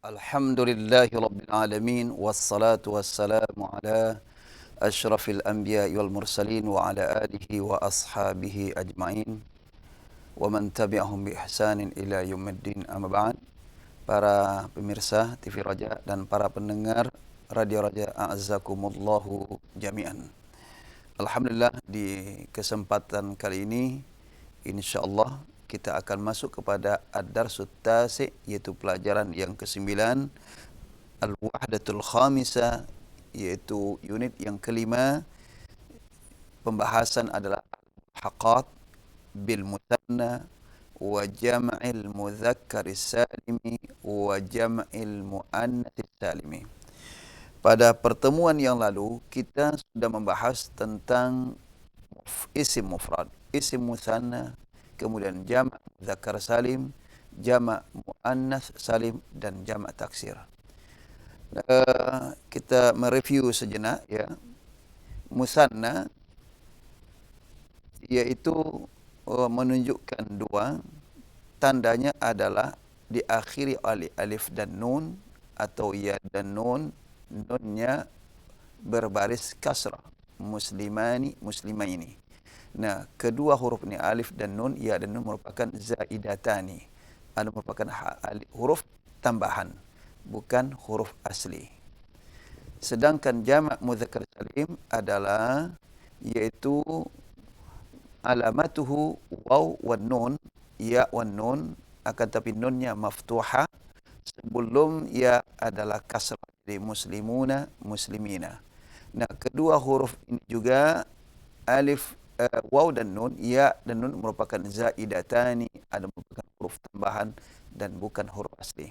Alhamdulillahi Rabbil Alamin wassalatu wassalamu ala ashrafil anbiya'i wal mursalin wa ala alihi wa ashabihi ajma'in wa man tabi'ahum bi ihsanin ila yaumiddin amma ba'd. Para pemirsa TV Raja dan para pendengar Radio Raja, a'azzakumullahu jami'an. Alhamdulillah, di kesempatan kali ini insyaallah kita akan masuk kepada ad-darsut tasi', yaitu pelajaran yang ke-9, al-wahdatul khamisah, yaitu unit yang kelima. Pembahasan adalah al-mulhaqat bil musanna wa jam'il mudzakkar salimi wa jam'il muannats salimi. Pada pertemuan yang lalu kita sudah membahas tentang isim mufrad, isim musanna, kemudian jamak mudzakkar salim, jamak muannas salim, dan jamak taksir. Kita mereview sejenak ya. Musanna yaitu menunjukkan dua, tandanya adalah diakhiri oleh alif dan nun atau ya dan nun, nunnya berbaris kasrah, muslimani muslimaini. Nah, kedua huruf ni alif dan nun, ya dan nun merupakan zaidatani. Ada merupakan huruf tambahan, bukan huruf asli. Sedangkan jamak mudzakkar salim adalah yaitu alamatuhu waw wan nun, ya wan nun, akan tapi nunnya maftuha, sebelum ya adalah kasrah, jadi muslimuna muslimina. Nah, kedua huruf ini juga alif, waw dan nun, ya dan nun merupakan zaidatani, ada merupakan huruf tambahan dan bukan huruf asli.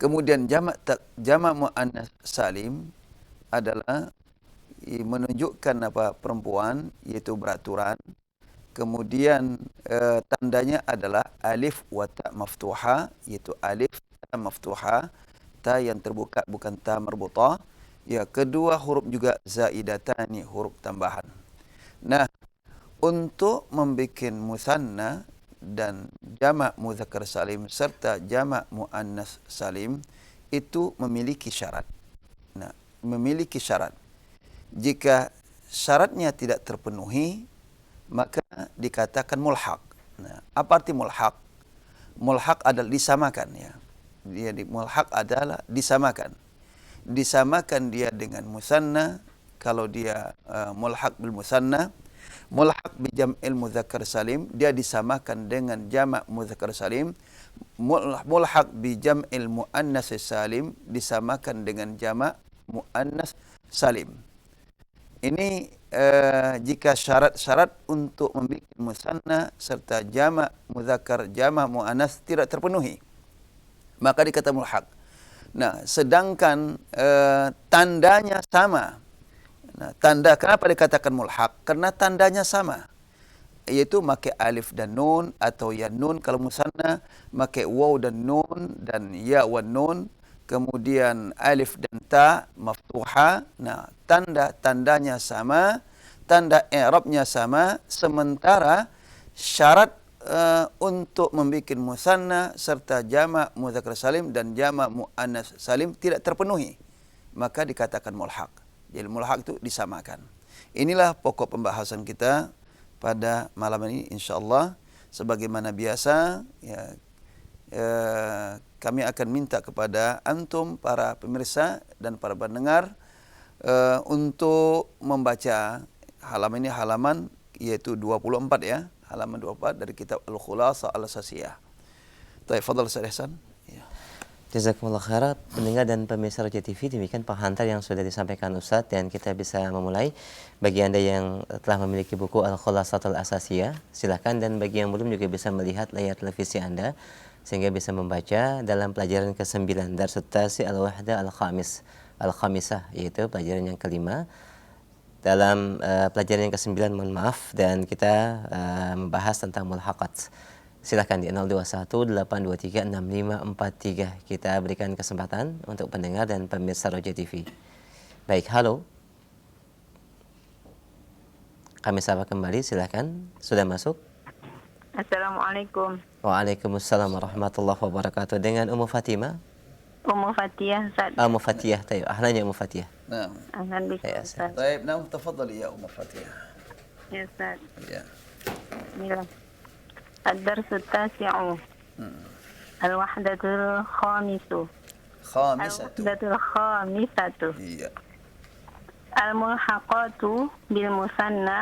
Kemudian jamak muannas salim adalah menunjukkan perempuan, yaitu beraturan. Kemudian tandanya adalah alif wa ta maftuha, yaitu alif ta maftuha, ta yang terbuka bukan ta marbutah. Ya, kedua huruf juga zaidatani, huruf tambahan. Nah, untuk membuat musanna dan jamak mudzakkar salim serta jamak muannas salim itu memiliki syarat. Nah, memiliki syarat. Jika syaratnya tidak terpenuhi, maka dikatakan mulhaq. Nah, apa arti mulhaq? Mulhaq adalah disamakan ya. Mulhaq adalah disamakan. Disamakan dia dengan musanna. Kalau dia mulhaq bil musanna, mulhaq bi jam'il mudzakkar salim, dia disamakan dengan jamak mudzakkar salim. Mulhaq bi jam'il muannas salim, disamakan dengan jamak muannas salim. Ini jika syarat-syarat untuk membuat musanna serta jamak mudzakkar, jamak muannas tidak terpenuhi, maka dikata mulhaq. Nah, sedangkan tandanya sama. Nah, tanda kenapa dikatakan mulhaq? Karena tandanya sama, yaitu pakai alif dan nun atau ya nun kalau musanna, pakai waw dan nun dan ya wan nun, kemudian alif dan ta maftuha. Nah, tandanya sama, tanda i'rabnya sama, sementara syarat untuk membuat musanna serta jamak mudzakkar salim dan jamak muannas salim tidak terpenuhi, maka dikatakan mulhaq. Jadi mulhaq itu disamakan. Inilah pokok pembahasan kita pada malam ini insyaallah. Sebagaimana biasa ya, kami akan minta kepada antum para pemirsa dan para pendengar untuk membaca halaman ini, halaman yaitu 24 ya, halaman 24 dari kitab Al-Khulasah Al-Asasiyah. Baik, fadhal Ustaz Ihsan. Ya. Jazakumullah khairan, pendengar dan pemirsa Roja TV, demikian penghantar yang sudah disampaikan Ustadz, dan kita bisa memulai. Bagi Anda yang telah memiliki buku Al-Khulasatul Asasiyah, silakan, dan bagi yang belum juga bisa melihat layar televisi Anda sehingga bisa membaca dalam pelajaran ke-9 Darsut Tasi Al-Wahda Al-Khamisah, yaitu pelajaran yang kelima. Dalam pelajaran yang ke-9, mohon maaf, dan kita membahas tentang mulhaqat. Silakan di 0218236543. Kita berikan kesempatan untuk pendengar dan pemirsa Roja TV. Baik, halo. Kami sapa kembali, silakan. Sudah masuk? Assalamualaikum. Waalaikumsalam warahmatullahi wabarakatuh. Dengan Ummu Fatimah? Ummu Fatihah Ustaz. أم فتية. طيب أهلا يا أم فتية. نعم. Ahlan bika يا Ustaz. طيب نعم تفضلي يا أم فتية. Ya Ustaz. يا. Bismillah. الدرس التاسع الوحدة الخامسة خامسة. الخامسة يا. الملحقات بالمثنى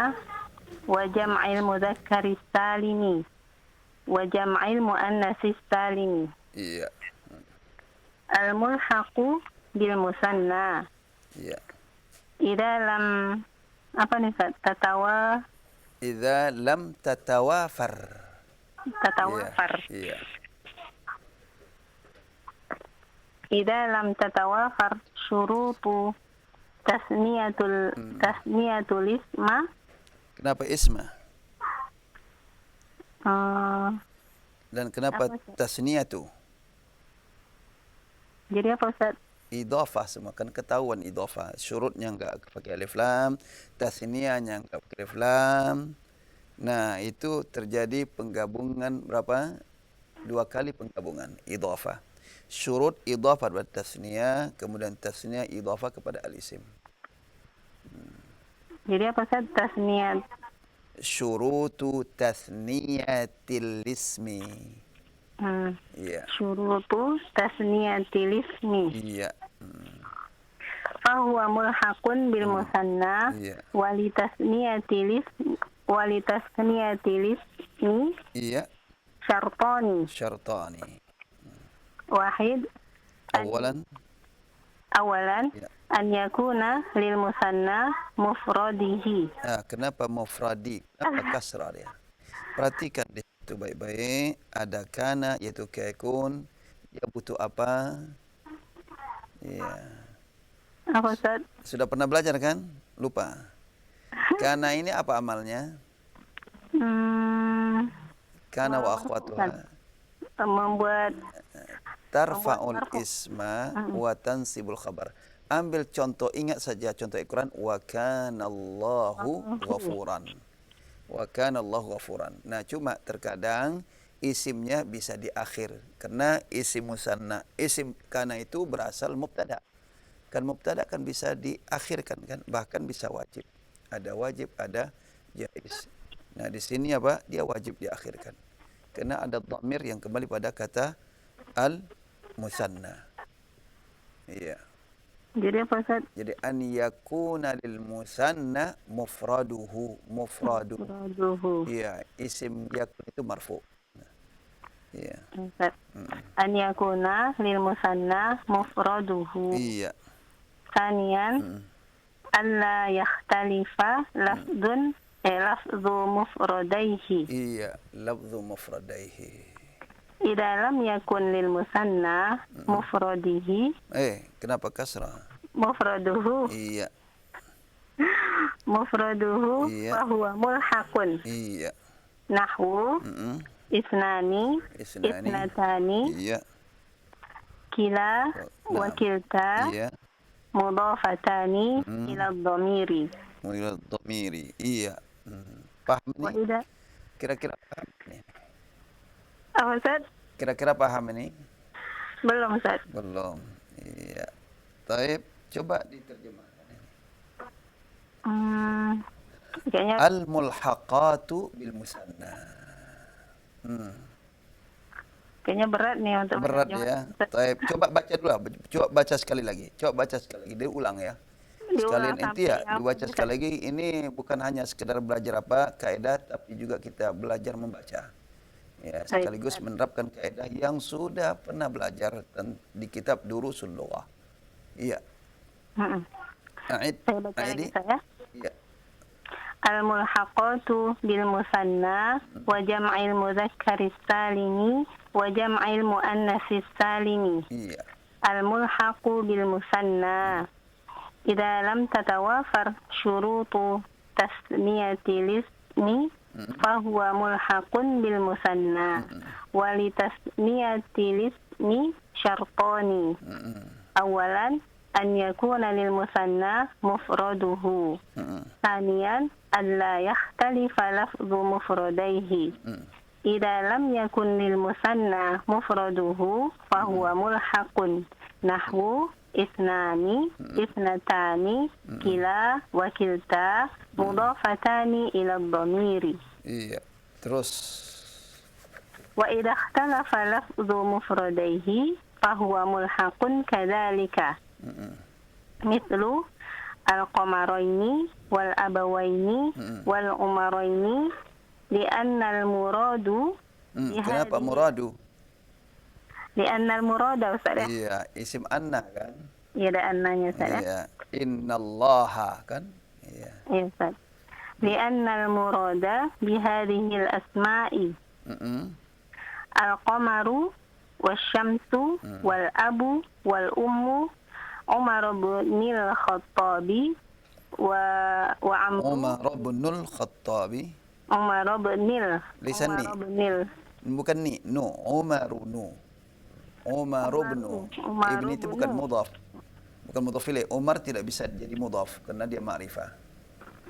وجمع المذكر السالم وجمع المؤنث السالم. يا. الملحق بالمثنى يا. إذا لم إذا لم تتوافر. تتوافر يا. إذا لم تتوافر شروط تثنية الاسم. Kenapa isma? Dan kenapa Apa, Ustaz? tasniyatu? Jadi apa Ustaz? Idhafah semua kan ketahuan idhafah. Syurutnya enggak pakai alif lam, tasniyahnya enggak pakai alif lam. Nah, itu terjadi penggabungan berapa? 2 kali penggabungan idhafah. Syurut idhafah pada tasniyah, kemudian tasniyah idhafah kepada al-isim. Jadi apa Ustaz? Tasniyat. Syurutu tasniyatil ismi. Iya. Syurutu tasniyatil ismi. Iya. Fahuwa mulhaqun bil musanna Iya. walitasniyatil ismi Iya. syartani. Syartani. Wahid. Awalan. Ya. An yakuna lil musanna mufradihi. Kenapa mufradi? Kenapa kasrah dia? Perhatikan di situ baik-baik. Ada kana yaitu kaikun. Dia butuh apa? Ya. Apa Ustaz? Sudah pernah belajar kan? Lupa. Kana ini apa amalnya? Kana wa akhwatuha. Membuat Tarfa'ul isma wa tansibul khabar. Ambil contoh, ingat saja contoh Al-Quran. Wa kanallahu ghafuran. Wa kanallahu ghafuran. Nah, cuma terkadang isimnya bisa di akhir. Karena isim musanna, isim kana itu berasal mubtada. Kan mubtada kan bisa diakhirkan kan, bahkan bisa wajib. Ada wajib, ada jaiz. Nah, di sini apa? Dia wajib diakhirkan. Karena ada dhamir yang kembali pada kata al-musanna. Iya. Jadi apa Ustaz? Jadi an yakuna lil musanna mufraduhu. Mufraduhu. Iya, isim yakun itu marfu. Iya. Ustaz. An yakuna lil musanna mufraduhu. Iya. Sanian alla yakhtalifa lafdzu mufradaihi. Iya, lafdzu mufradaihi. Idza lam yakun lil musanna mufradihi. Kenapa kasrah? Mufraduhu. Iya. Mufraduhu Iya. fahuwa mulhaqun. Iya. Nahwu isnani. Isnatani. Iya. Kila wa kilta. Iya. Mudafatani ila dhamiri. Ila dhamiri. Iya. Paham Wa ini? idza Kira-kira paham ini? apa Ustaz? Kira-kira paham ini? Belum Ustaz. Belum. Iya. Taib, coba diterjemahkan. Kayaknya Al-mulhaqatu bil musanna. Kayaknya berat nih untuk Berat menerjemahkan, ya. Ustaz. Taib, coba baca dulu. Coba baca sekali lagi. Coba baca sekali lagi. Diulang ya. Sekalian Diulang inti ya, sampai dibaca apa, sekali lagi. Ini bukan hanya sekedar belajar apa kaidah, tapi juga kita belajar membaca. Ya, sekaligus menerapkan kaidah yang sudah pernah belajar di kitab Durusul Lughah. Iya. Saya baca lagi saya. Iya. Al-mulhaqatu bil musanna wa jam'il mudzakkari salimi wa jam'il muannatsi salimi. Iya. Al-mulhaqu bil musanna idza lam tatawafar syurutu tasniyatil ismi fahuwa mulhaqun bil musanna wa li tasniyatil ismi syartani. Awalan an yakuna lil musanna mufraduhu. Thaniyan alla yakhtalifa lafdhu mufradaihi. إذا لم يكن للمثنى مفرده فهو ملحق نحو اثنان اثنتان كلا وكلتا مضافتان إلى الضمير. Iya. Terus. وإذا اختلف لفظ مفرديه فهو ملحق كذلك مثل القمرين والأبوين والعمرين لأن المراد Kenapa muradu? لأن المراد Ustaz ya? Iya, isim anna kan? Iya ada annanya Ustaz ya? Iya. Innallaha kan? Iya. Iya Ustaz. لأن المراد بهذه الأسماء القمر والشمس والأب والأم عمر بن الخطاب وعمرو Umar bin al-Khattabi. عمر بن Lisan ni. عمر بن Bukan ni, nu. Umaru nu. Umar bin. Ibn itu bukan mudhaf. Bukan mudhaf ilaih. Umar tidak bisa jadi mudhaf karena dia ma'rifah.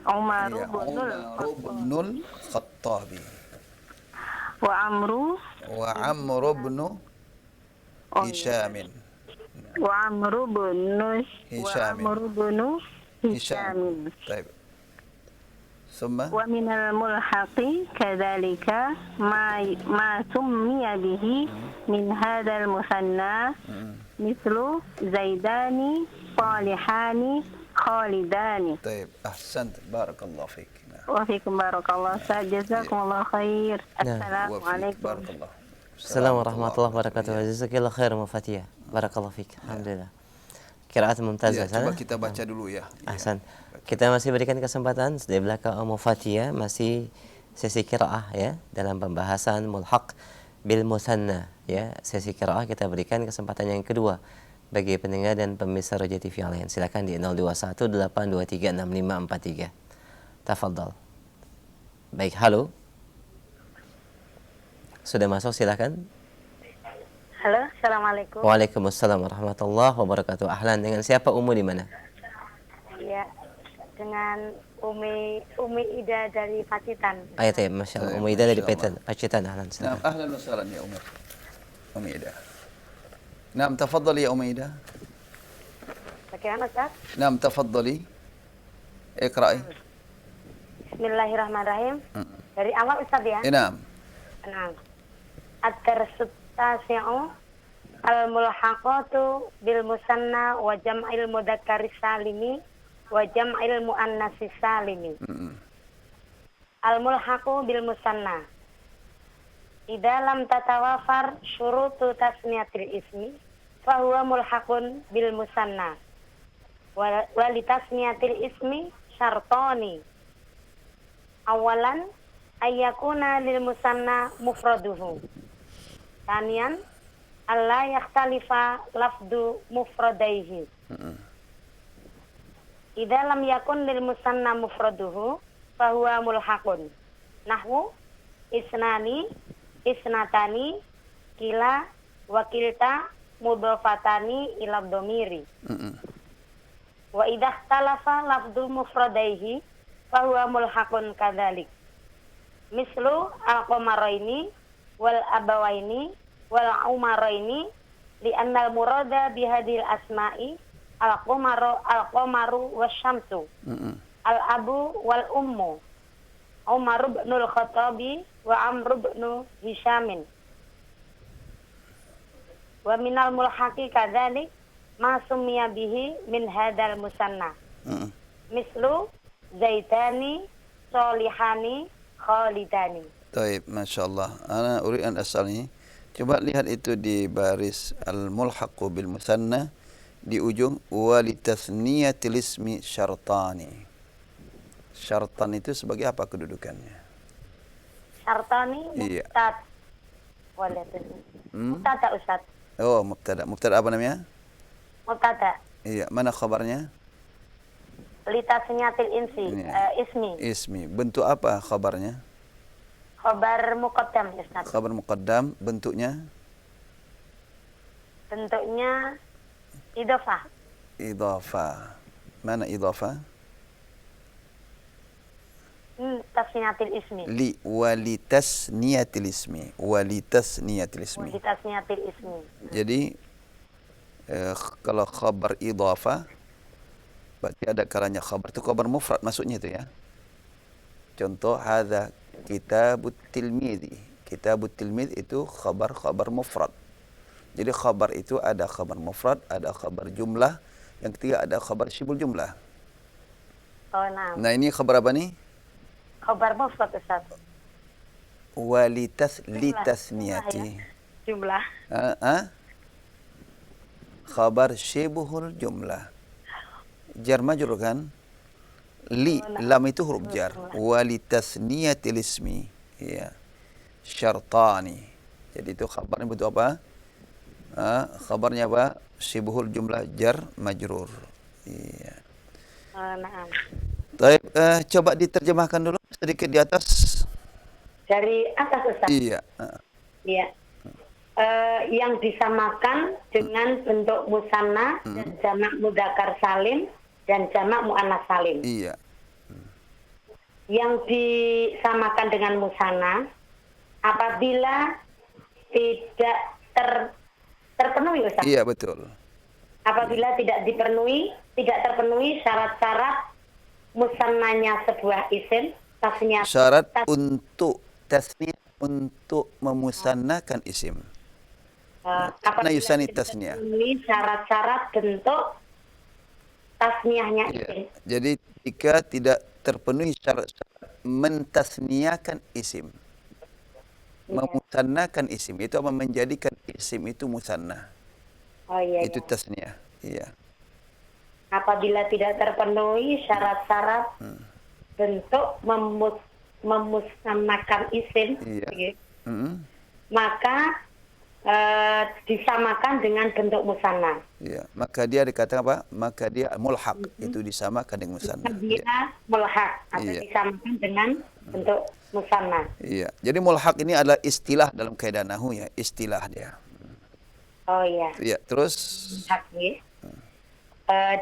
عمر Iya, بن Umar bin al-Khattabi. وعمرو وعمر بن هشام. وعمرو بن هشام. وعمرو بن هشام. طيب. ثم ومن الملحق كذلك ما سمي به من هذا المثنى مثل زيدان صالحان خالدان. طيب أحسنت بارك الله فيك. وفيكم بارك الله Ustaz. Jazakumullah khair. Assalamualaikum. بارك الله. Assalamualaikum warahmatullahi wabarakatuh. Jazakallahu khair Mufatiyah. Barakallahu fiik. Alhamdulillah. Qiraat mumtazah. Coba kita baca dulu ya. Ahsan. Kita masih berikan kesempatan di belakang Mufatiyah, masih sesi qiraah ya dalam pembahasan mulhaq bil musanna ya. Sesi qiraah kita berikan kesempatan yang kedua bagi pendengar dan pemirsa Roja TV yang lain. Silakan di 0218236543. Tafadhal. Baik, halo. Sudah masuk, silakan. Halo, Assalamualaikum. Waalaikumsalam warahmatullahi wabarakatuh. Ahlan, dengan siapa? Umu di mana? Iya, dengan Umi Ida dari Pacitan. Ayat ya, Masya Allah. Umi Ida dari Pacitan. Ahlan, نعم silakan. أهلا وسهلا يا أم إيدا. نعم تفضلي يا أم إيدا. Bagaimana Ustaz? نعم تفضلي. اقرأي. Bismillahirrahmanirrahim. Dari awal Ustaz ya? نعم. Nah, at-tarsutasi'u al-mulhaqatu bil musanna wa jam'il mudzakkari salimi wa jam'il muannatsi salimi. Al-mulhaqu bil musanna idza lam tatawafar syurutu tasniyatil ismi fa huwa mulhaqun bil musanna wa li tasniyatil ismi syartani. Awalan ayyakuna lil musanna mufraduhu. Tanian alla yakhtalifa lafdu mufradaihi. Idza lam yakun lil musanna mufraduhu fa huwa mulhaqun. Nahwu isnani isnatani kila wa kilta mudhafatani ila dhamiri. Wa idza ikhtalafa lafdu mufradaihi fa huwa mulhaqun kadzalik. Mislu al-qamaraini wal abawaini wal umaraini li annal murada bihadil asma'i al-qamaru wasyamsu al-abu wal ummu Umar bin al-Khattabi wa Amr bin Hishamin wa minal mulhaqi kadzalik ma summiya bihi min hadal musanna mislu zaitani solihani khalidani. Taib, Masya Allah. Ana uri an as'alni. Coba lihat itu di baris al-mulhaqu bil musanna di ujung walitasniyatil ismi syartani. Syartan itu sebagai apa kedudukannya? Syartani Iya. mubtad. Mubtada Ustaz. Oh, mubtada. Mubtada apa namanya? Mubtada. Iya, mana khabarnya? Litasniyatil insi ismi. Ismi. Bentuk apa khabarnya? Khabar muqaddam Ustaz. Khabar muqaddam, bentuknya? Bentuknya idhofah. Idhafah. Mana idhafah? tasniyatil ismi. Walitasniyatil ismi. Walitasniyatil ismi. Tasniyatil ismi. Jadi kalau khabar idhafah berarti ada kalanya khabar itu khabar mufrad masuknya itu ya. Contoh hadza kitabut tilmidzi. Kitabut tilmidz itu khabar mufrad. Jadi khabar itu ada khabar mufrad, ada khabar jumlah, yang ketiga ada khabar syibul jumlah. Oh, nah. Nah, ini khabar apa nih? Khabar mufrad, Ustaz. Litasniyati. Jumlah. Khabar syibhul jumlah. Jar majrur kan? Lam itu huruf jar. Walitasniyatil ismi. Ya. Syartani. Jadi itu khabarnya bentuk apa? Khabarnya apa? Syibhul jumlah jar majrur. Iya. Nah. Baik, coba diterjemahkan dulu sedikit di atas. Dari atas, Ustaz. Iya. Iya. Yang disamakan dengan bentuk musanna dan jamak mudzakkar salim dan jamak muannas salim. Iya. Yang disamakan dengan musanna apabila tidak terpenuhi, Ustaz. Iya, betul. Apabila tidak terpenuhi syarat-syarat musannanya sebuah isim, tasniyah. Syarat untuk tasniyah, untuk memusannakan isim. Apabila yusani tidak tasniyah. terpenuhi syarat-syarat bentuk tasniyahnya isim. Jadi jika tidak terpenuhi syarat-syarat mentasniyakan isim, memusannakan isim, itu apa? Menjadikan isim itu musanna. Oh iya. Itu tasniyah. Iya. Apabila tidak terpenuhi syarat-syarat bentuk memusannakan isim, Iya. maka disamakan dengan bentuk musanna. Iya, maka dia dikatakan apa? Maka dia mulhaq, itu disamakan dengan musanna. Dia mulhaq atau disamakan dengan bentuk musanna. Iya. Jadi mulhaq ini adalah istilah dalam kaidah nahwu ya, istilah dia. Oh iya. Iya, terus Mulhaq, ya.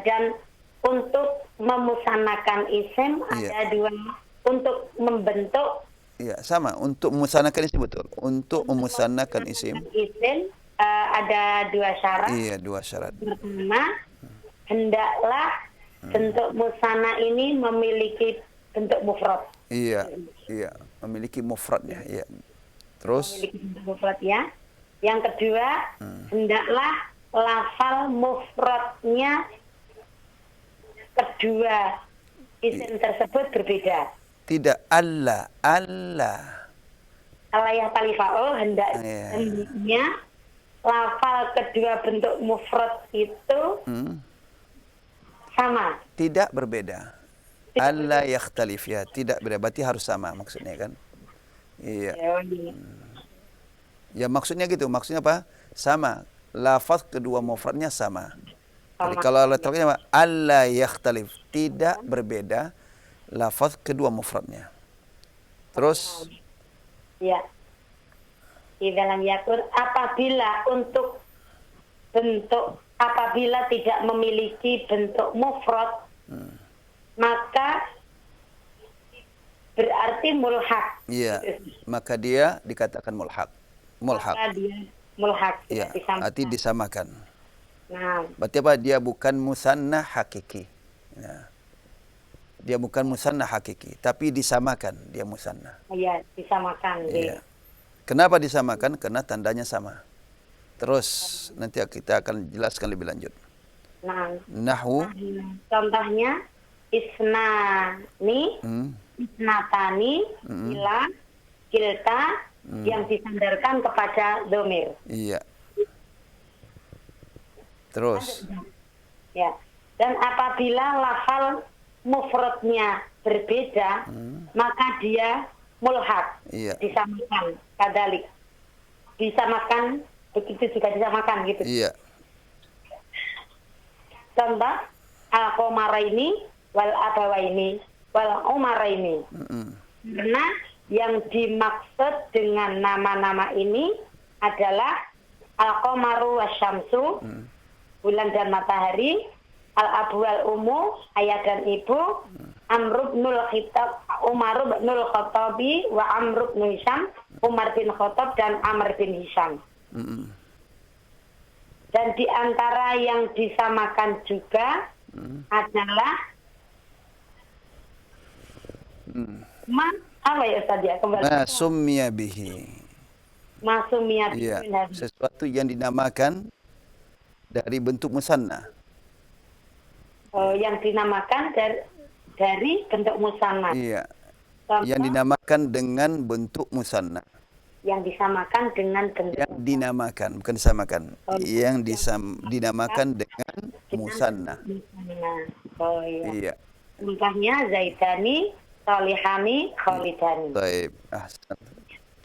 Dan untuk memusannakan isim ada dua, untuk membentuk. iya, sama. Untuk memusannakan isim betul. Untuk memusannakan isim. Ada dua syarat. Iya, dua syarat. Pertama, hendaklah bentuk musanna ini memiliki bentuk mufrad. Iya, iya, memiliki mufradnya, iya. Terus Memiliki bentuk mufrad ya. Yang kedua, hendaklah lafal mufradnya kedua isim tersebut berbeda. tidak Allah. Alayah talifa'ul hendaknya lafal kedua bentuk mufrad itu sama. Tidak berbeda. Allah yakhtalif ya, tidak berbeda. Berarti harus sama maksudnya kan? Iya. Ya maksudnya gitu. Maksudnya apa? Sama. Lafaz kedua mufradnya sama. Jadi kalau letaknya apa? Allah yakhtalif, tidak berbeda lafaz kedua mufradnya. Terus ya. Di dalam yakur apabila untuk bentuk apabila tidak memiliki bentuk mufrad maka berarti mulhaq. iya, maka dia dikatakan mulhaq. Maka dia mulhaq. Iya, arti disamakan. Nah, Berarti apa? Dia bukan musanna hakiki. Ya. Dia bukan musanna hakiki, tapi disamakan dia musanna. iya disamakan. Iya. Kenapa disamakan? Karena tandanya sama. Terus nanti kita akan jelaskan lebih lanjut. Nah, Nahwu. contohnya isnani, isnatani, ila, kilta yang disandarkan kepada domir. Iya. Terus. Ya. Dan apabila lafal mufradnya berbeda, maka dia mulhaq. Iya. Disamakan kadalik. Disamakan, begitu juga disamakan gitu. Iya. Contoh al-qamaraini wal abawaini wal umaraini. Karena yang dimaksud dengan nama-nama ini adalah al-qamaru wasyamsu, bulan dan matahari, al-abu wal umu, ayah dan ibu, Amr bin Khattab, Umar bin Khattabi wa Amr bin Hisham, Umar bin Khattab dan Amr bin Hisham. Dan di antara yang disamakan juga adalah apa ya Ustaz ya? Ma summiya bihi. Masumiyat. Iya, sesuatu yang dinamakan dari bentuk musanna. Yang dinamakan dari bentuk musanna. Iya. Contoh, Yang dinamakan dengan bentuk musanna. yang disamakan dengan bentuk Yang dinamakan, bukan disamakan. Yang dinamakan dengan musanna. musanna. Oh iya. Iya. Contohnya Zaidani, Salihani, Khalidani. Baik. Ahsan.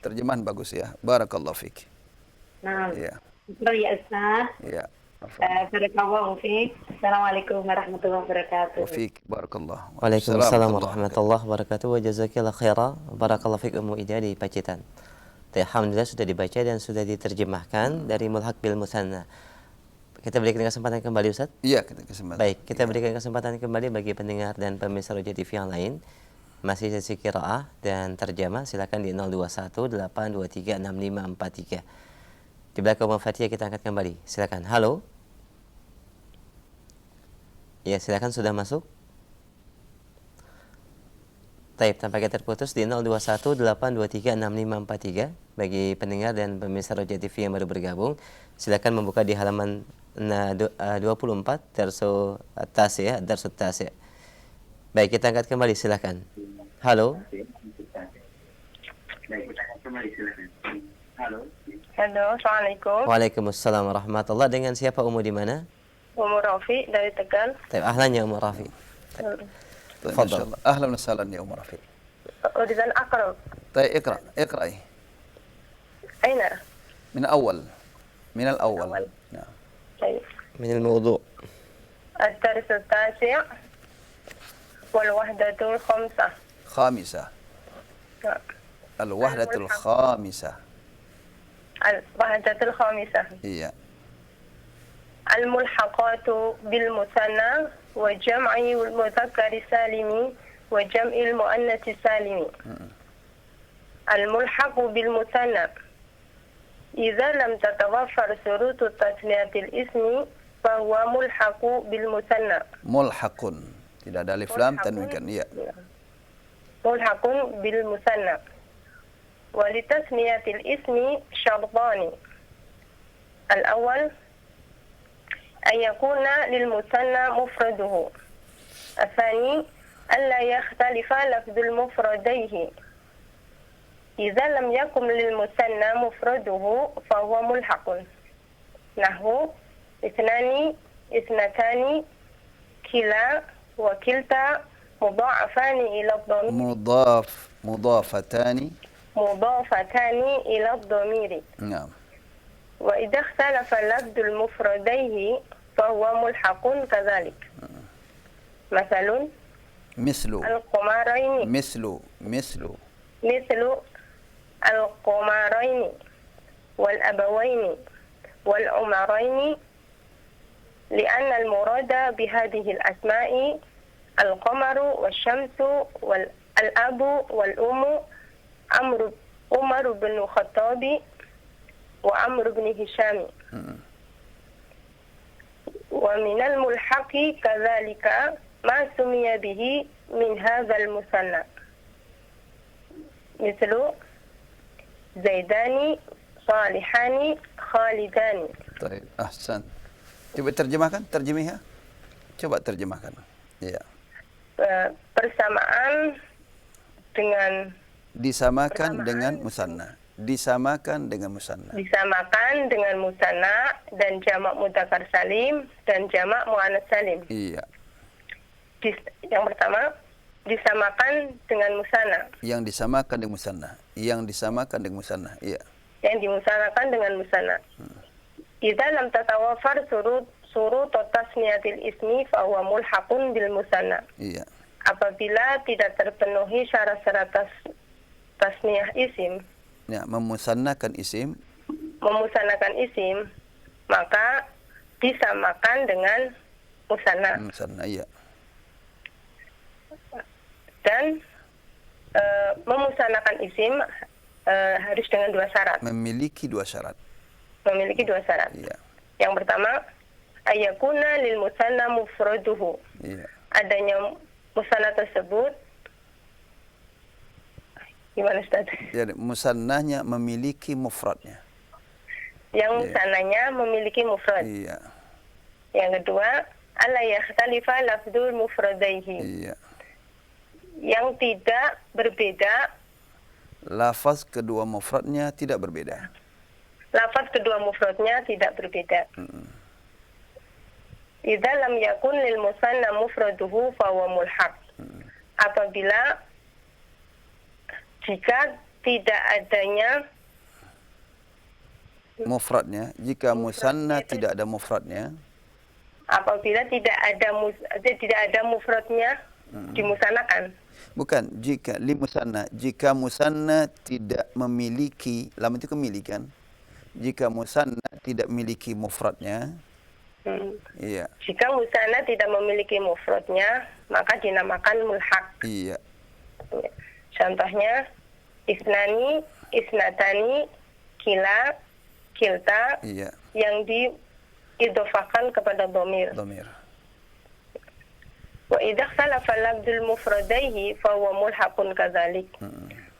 Terjemahan bagus ya. Barakallahu fik. Nah, Iya. ya Ustaz. Iya. Barakallahu fiik. Assalamualaikum warahmatullahi wabarakatuh. Wa fik. Barakallah. Waalaikumsalam warahmatullahi wabarakatuh. Wa jazakillah khaira. Barakallahu fik Ummu Ida di Pacitan. Alhamdulillah sudah dibaca dan sudah diterjemahkan dari Mulhaq bil Musanna. Kita berikan kesempatan kembali Ustaz? Iya, kita kesempatan. Baik, kita berikan kesempatan kembali bagi pendengar dan pemirsa Roja TV yang lain. Masih sesi qiraah dan terjemah, silakan di 021 823 6543. Di belakang Fatihah kita angkat kembali. Silakan. Halo. Ya, silakan sudah masuk. Taib, tampaknya terputus di 021 823 6543. Bagi pendengar dan pemirsa Roja TV yang baru bergabung, silakan membuka di halaman 24 Darsu Tasya, Darsu Tasya. Baik, kita angkat kembali, silakan. Halo. Halo, Assalamualaikum. Waalaikumsalam warahmatullahi. Dengan siapa Umu di mana? Umur Rafi dari Tegal. Taib, ahlan ya Umu Rafi. تفضل. اهلا وسهلا يا ام رفيق. أريد أن أقرأ. طيب اقرأي. أين؟ من الأول. نعم. طيب. من الموضوع. الدرس التاسع والوحدة الخامسة. الوحدة الخامسة. الوحدة الخامسة. إيه. الملحقات بالمثنى وجمع المذكر السالم وجمع المؤنث السالم. الملحق بالمثنى إذا لم تتوفر شروط تثنية الاسم فهو ملحق بالمثنى. ملحق tidak ada alif lam tanwin, iya. ملحق بالمثنى ولتثنية الاسم شرطان. الأول أن يكون للمثنى مفرده. الثاني ألا يختلف لفظ المفرديه. إذا لم يكن للمثنى مفرده فهو ملحق. نحو اثنان، اثنتان، كلا وكلتا مضاعفان إلى الضمير. مضافتان إلى الضمير. نعم. وإذا اختلف لفظ المفرديه فهو ملحق كذلك. مثل القمرين. مثل القمرين والأبوين والعمرين، لأن المراد بهذه الأسماء القمر والشمس والأب والأم، عمر بن الخطاب وعمر بن هشام. ومن الملحق كذلك ما سمي به من هذا المثنى، مثل زيدان، صالحان، خالدان. طيب أحسن. Coba terjemahkan. Coba terjemahkan. Iya. Persamaan dengan musanna. Disamakan dengan musanna dan jamak mudzakkar salim dan jamak muannats salim. Iya. Yang pertama, disamakan dengan musanna. Yang disamakan dengan musanna. Iya. Yang dimusanakan dengan musanna. Idza lam tatawafar surut tasniyatil ismi fa huwa mulhaqun bil musanna. Iya. Apabila tidak terpenuhi syarat-syarat tasniyah isim, ya, memusannakan isim, maka disamakan dengan musanna. Musanna, iya. Dan memusanakan isim harus dengan 2 syarat. Memiliki 2 syarat. Memiliki 2 syarat. Iya. Yang pertama, ayakuna lil musanna mufraduhu. Iya. Adanya musanna tersebut, gimana Ustaz? Jadi musannahnya memiliki mufradnya. Yang musannanya memiliki mufrad. Iya. Yang kedua, alla yakhtalifa lafdzul mufradaihi. Iya. Yang tidak berbeda, Lafaz kedua mufradnya tidak berbeda. lafaz kedua mufradnya tidak berbeda. Idza lam yakun lil musanna mufraduhu fa huwa mulhaq. Apabila jika tidak adanya Mufradnya, jika musanna tidak ada mufradnya, apabila tidak ada mufradnya dimusanakan. bukan jika li musanna, jika musanna tidak memiliki, lam itu kemilikan. Jika musanna tidak memiliki mufradnya, iya. Jika musanna tidak memiliki mufradnya, maka dinamakan mulhaq. Iya. Contohnya isnani, isnatani, kila, kilta, Iya. yang diidhofakan kepada dhamir. Dhamir. Wa idza ikhtalafa lafdzul mufradaihi fa huwa mulhaqun kadzalik.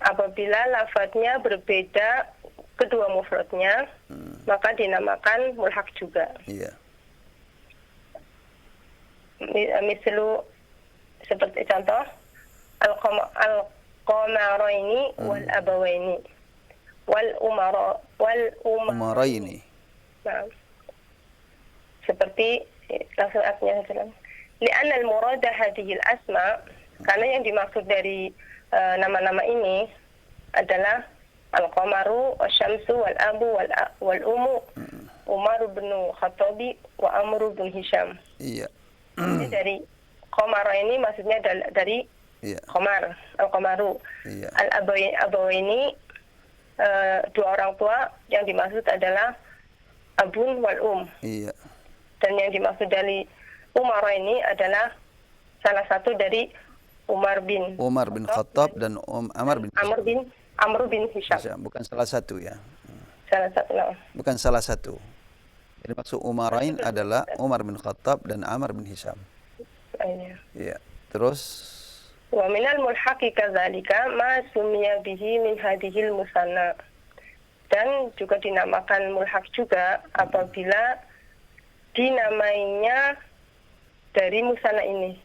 Apabila lafadznya berbeda kedua mufradnya, maka dinamakan mulhaq juga. Iya. Mislu seperti contoh al-qamaraini wal abawaini wal Umaraini. Nah, seperti langsung artinya saja. Li'anna al-murada hadhihi al-asma, karena yang dimaksud dari nama-nama ini adalah al-qamaru wasyamsu wal abu wal umu Umar bin Khattabi wa Amr bin Hisham. Iya. Jadi dari qamara ini maksudnya dari Iya. qamar, al-qamaru. Iya. Al-abawaini dua orang tua, yang dimaksud adalah abun wal Iya. Dan yang dimaksud dari Umar ini adalah salah satu dari Umar bin Khattab dan Amr bin Hisham. Bukan salah satu ya. Salah satu nama. Bukan salah satu. Jadi maksud Umarain adalah Umar bin Khattab dan Amr bin Hisham. Iya. Terus Wa minal mulhaqi kadzalika ma sumiya bihi min hadhil musanna. Dan juga dinamakan mulhaq juga apabila dinamainya dari musanna ini.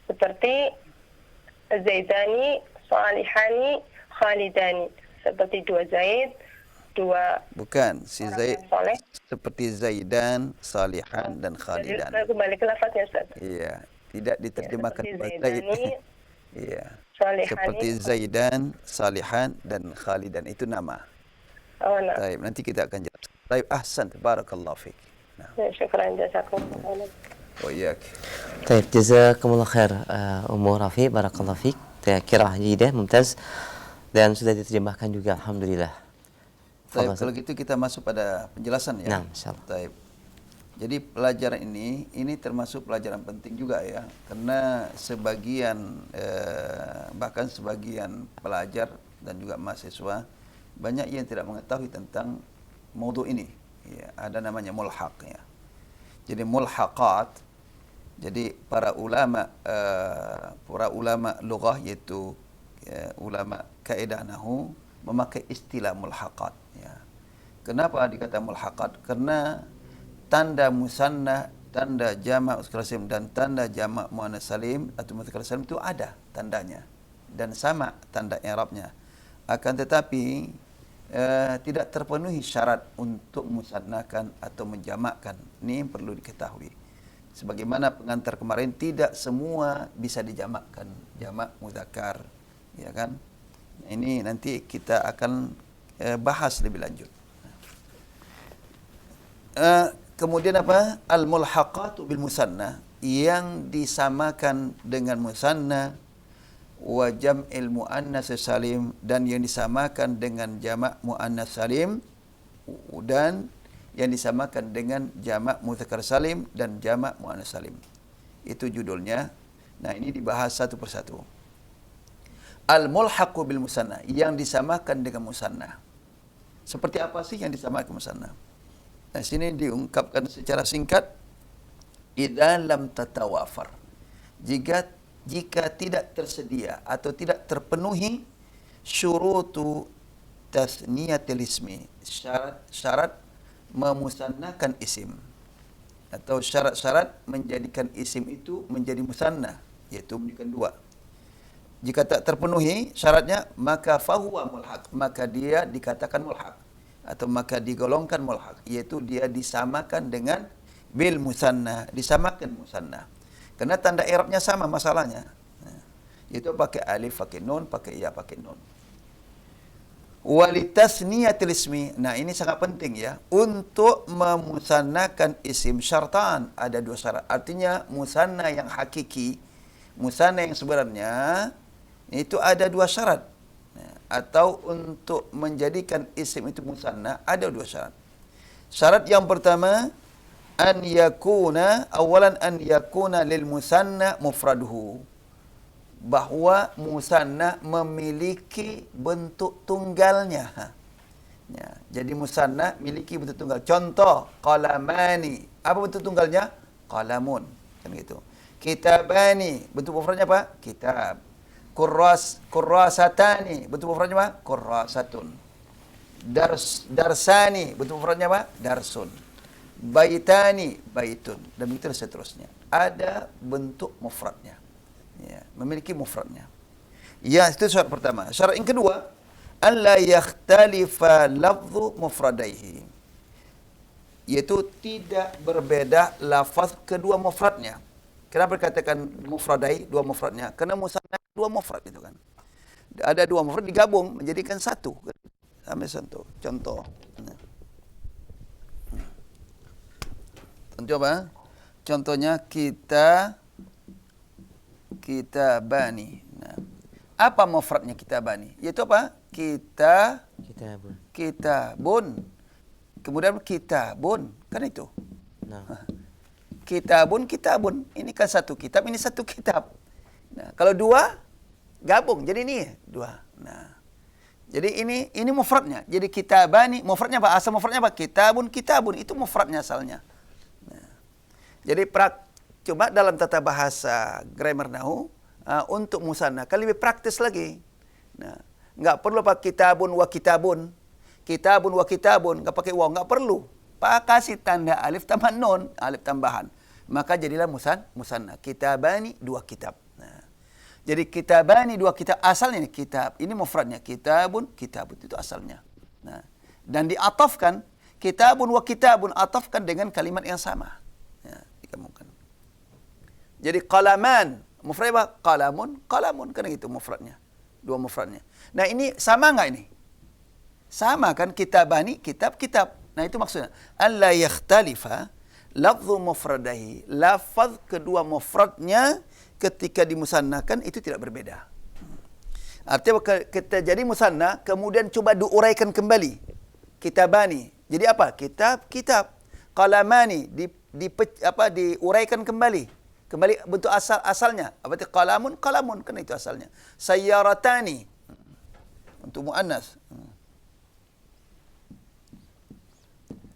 Seperti Zaidani, Salihani, Khalidani. Seperti 2 Zaid, 2 bukan si Zaid soleh. seperti Zaidan, Salihan dan Khalidan. Kembali ke lafaznya Ustaz. Iya, tidak diterjemahkan seperti Zaid. Zaidani, Iya. Salihani. Seperti Zaidan, Salihan dan Khalidan itu nama. Oh, nah. Baik, nanti kita akan jelaskan. Baik, ahsan, barakallahu fik. Nah, Ya, syukran jazakumullah. wa iyyak. Baik, jazakumullah khair Ummu Rafi, barakallahu fik. Qiraah jidah, mumtaz. Dan sudah diterjemahkan juga, alhamdulillah. Baik, kalau gitu kita masuk pada penjelasan ya. Nah, insyaallah. Baik. Jadi pelajaran ini termasuk pelajaran penting juga ya, karena bahkan sebagian pelajar dan juga mahasiswa banyak yang tidak mengetahui tentang maudhu ini. Ya, ada namanya mulhaq ya. Jadi mulhaqat. Jadi para ulama lughah, yaitu ulama kaidah nahwu, memakai istilah mulhaqat ya. Kenapa dikata mulhaqat? Karena tanda musanna, tanda jamak mudzakkar salim dan tanda jamak muannas salim atau mudzakkar salim itu ada tandanya dan sama tanda i'rabnya. Akan tetapi tidak terpenuhi syarat untuk musannakan atau menjamakkan. Ini yang perlu diketahui. Sebagaimana pengantar kemarin, tidak semua bisa dijamakkan jamak mudzakkar, ya kan? Ini nanti kita akan bahas lebih lanjut. Kemudian apa? Al-mulhaqatu bil musanna, yang disamakan dengan musanna, wa jam'il muannas salim, dan yang disamakan dengan jamak muannas salim, dan yang disamakan dengan jamak mudzakkar salim dan jamak muannas salim. Itu judulnya Nah, ini dibahas satu persatu. Al-mulhaqu bil musanna, yang disamakan dengan musanna. Seperti apa sih yang disamakan musanna? Nah, sini diungkapkan secara singkat, idza lam tatawafar. Jika tidak tersedia atau tidak terpenuhi syurutu tasniyatil ismi, syarat memusannakan isim, atau syarat-syarat menjadikan isim itu menjadi musanna, yaitu menjadikan dua. Jika tak terpenuhi syaratnya, maka fahuwa mulhaq, maka dia dikatakan mulhaq, atau maka digolongkan mulhaq, yaitu dia disamakan dengan bil musanna, disamakan musanna. Karena tanda i'rabnya sama masalahnya. Yaitu pakai alif, pakai nun, pakai ya, pakai nun. Walitasniyatil ismi. Nah, ini sangat penting ya. Untuk memusannakan isim syartan ada dua syarat. Artinya musanna yang hakiki, musanna yang sebenarnya itu ada dua syarat. Atau untuk menjadikan isim itu musanna ada dua syarat. Syarat yang pertama, awalan an yakuna lil musanna mufraduhu, bahwa musanna memiliki bentuk tunggalnya. Ya, jadi musanna memiliki bentuk tunggal. Contoh, qalamani. Apa bentuk tunggalnya? Qalamun. Kan gitu. Kitabani. Bentuk mufradnya apa? Kitab. Kurrasatani. Bentuk mufradnya apa? Kurrasatun. Darsani. Bentuk mufradnya apa? Darsun. Baitani. Baitun. Dan begitu seterusnya. Ada bentuk mufradnya. Ya, memiliki mufradnya. Ya, itu syarat pertama. Syarat yang kedua, alla yakhtalifa lafzu mufradaihi, yaitu tidak berbeda lafaz kedua mufradnya. Kenapa dikatakan mufradai, dua mufradnya? Karena musanna dua mufrad itu kan. Ada dua mufrad digabung menjadikan satu. Ambil contoh. Coba. Contohnya kitabani. Nah, apa mufradnya kitabani? Yaitu apa? Kitabun. Kemudian kitabun. Kan itu. Nah. Kitabun. Ini kan satu kitab, ini satu kitab. Nah, kalau dua, gabung. Jadi ini dua. Nah. Jadi ini mufradnya. Jadi kitabani, mufradnya apa? Asal mufradnya apa? Kitabun. Itu mufradnya asalnya. Nah. Jadi coba dalam tata bahasa grammar nahu untuk musanna kan lebih praktis lagi. Nah, enggak perlu pakai kitabun wa kitabun. Kitabun wa kitabun, enggak pakai waw, enggak perlu. Kasih tanda alif tambah nun, alif tambahan. Maka jadilah musanna. Kitabani, dua kitab. Nah, jadi kitabani, dua kitab, asalnya ini kitab. Ini mufradnya kitabun itu asalnya. Nah, dan diatafkan kitabun wa kitabun, atafkan dengan kalimat yang sama. Ya, dikamukan. Jadi qalaman, mufradnya qalamun, kan gitu mufradnya. Dua mufradnya. Nah, ini sama enggak ini? Sama kan, kitabani, kitab. Nah, itu maksudnya. Alla yakhtalifa lafzu mufradahi. Lafaz kedua mufradnya ketika dimusannakan itu tidak berbeda. Artinya kita jadi musanna, kemudian coba diuraikan kembali. Kitabani. Jadi apa? Kitab. Qalamani diuraikan kembali bentuk asalnya. Apa itu qalamun? Kan itu asalnya. Sayyaratani untuk muannas.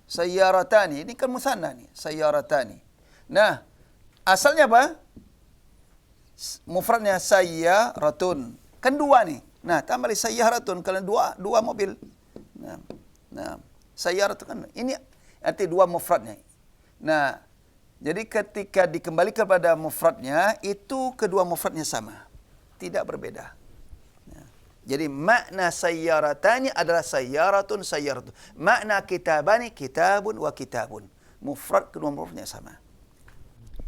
Sayyaratani ini kan musanna nih, sayyaratani. Nah, asalnya apa? Mufradnya sayyaratun. Kan dua nih. Nah, tambah sayyaratun kalian dua mobil. Nah, sayyaratun kan ini arti dua mufradnya. Nah, jadi ketika dikembalikan pada mufradnya, itu kedua mufradnya sama. Tidak berbeda. Jadi makna sayyaratani adalah sayyaratun. Makna kitabani, kitabun wa kitabun. Mufrad kedua mufradnya sama.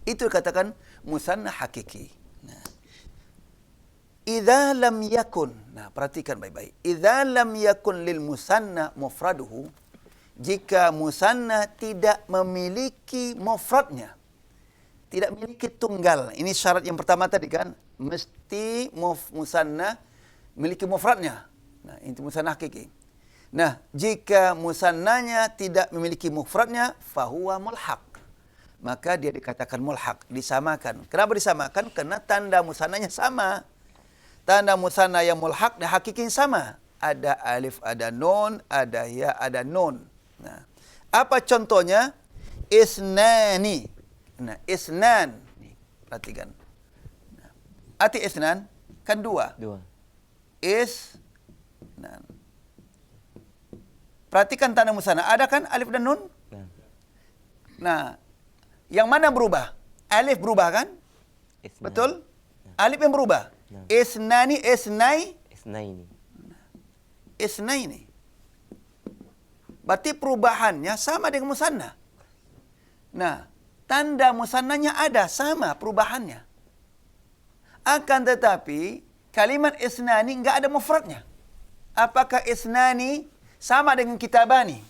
Itu dikatakan musanna hakiki. Nah, idza lam yakun. Nah, perhatikan baik-baik. Idza lam yakun lil musanna mufraduhu. Jika musanna tidak memiliki mufradnya, tidak memiliki tunggal. Ini syarat yang pertama tadi kan, mesti musanna memiliki mufradnya. Nah, itu musanna hakiki. Nah, jika musannanya tidak memiliki mufradnya, fahuwa mulhaq. maka dia dikatakan mulhaq, disamakan. Kenapa disamakan? Karena tanda musannanya sama. Tanda musanna yang mulhaq dan hakiki sama. Ada alif, ada nun, ada ya, ada nun. Nah, apa contohnya? Isnani. Nah, isnan. Nih, perhatikan. Nah, arti isnan kan dua. Isnan. Perhatikan tanda musanna. Ada kan alif dan nun? Nah, yang mana berubah? Alif berubah kan? Isnan. Betul? Alif yang berubah. Isnani, isnaini. Berarti perubahannya sama dengan musanna. Nah, tanda musannanya ada, sama perubahannya. Akan tetapi, kalimat isnani enggak ada mufradnya. Apakah isnani sama dengan kitabani?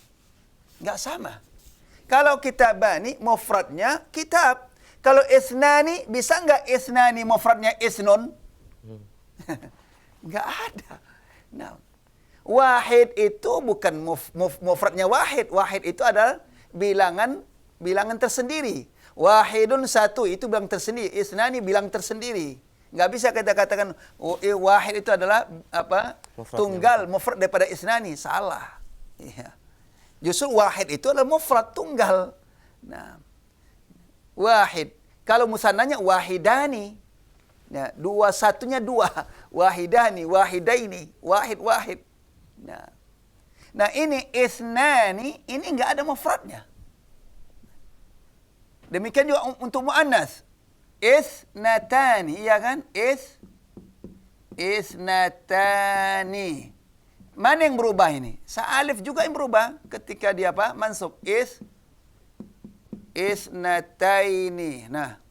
Enggak sama. Kalau kitabani, mufradnya kitab. Kalau isnani, bisa enggak isnani mufradnya isnun? Enggak ada. Nah, wahid itu bukan mufradnya wahid. Wahid itu adalah bilangan tersendiri. Wahidun satu itu bilang tersendiri. Isnani bilang tersendiri. Enggak bisa kita katakan wahid itu adalah apa? Tunggal mufrad daripada isnani. Salah. Iya. Justru wahid itu adalah mufrad tunggal. Nah, wahid. Kalau musannanya wahidani. Nah, dua satunya dua. Wahidani, wahidaini, wahid. Nah, ini isnani, ini enggak ada mufradnya. Demikian juga untuk muannas. Isnatani, iya kan? Isnatani. Mana yang berubah ini? Alif juga yang berubah ketika dia apa? Mansub. Isnataini. Nah.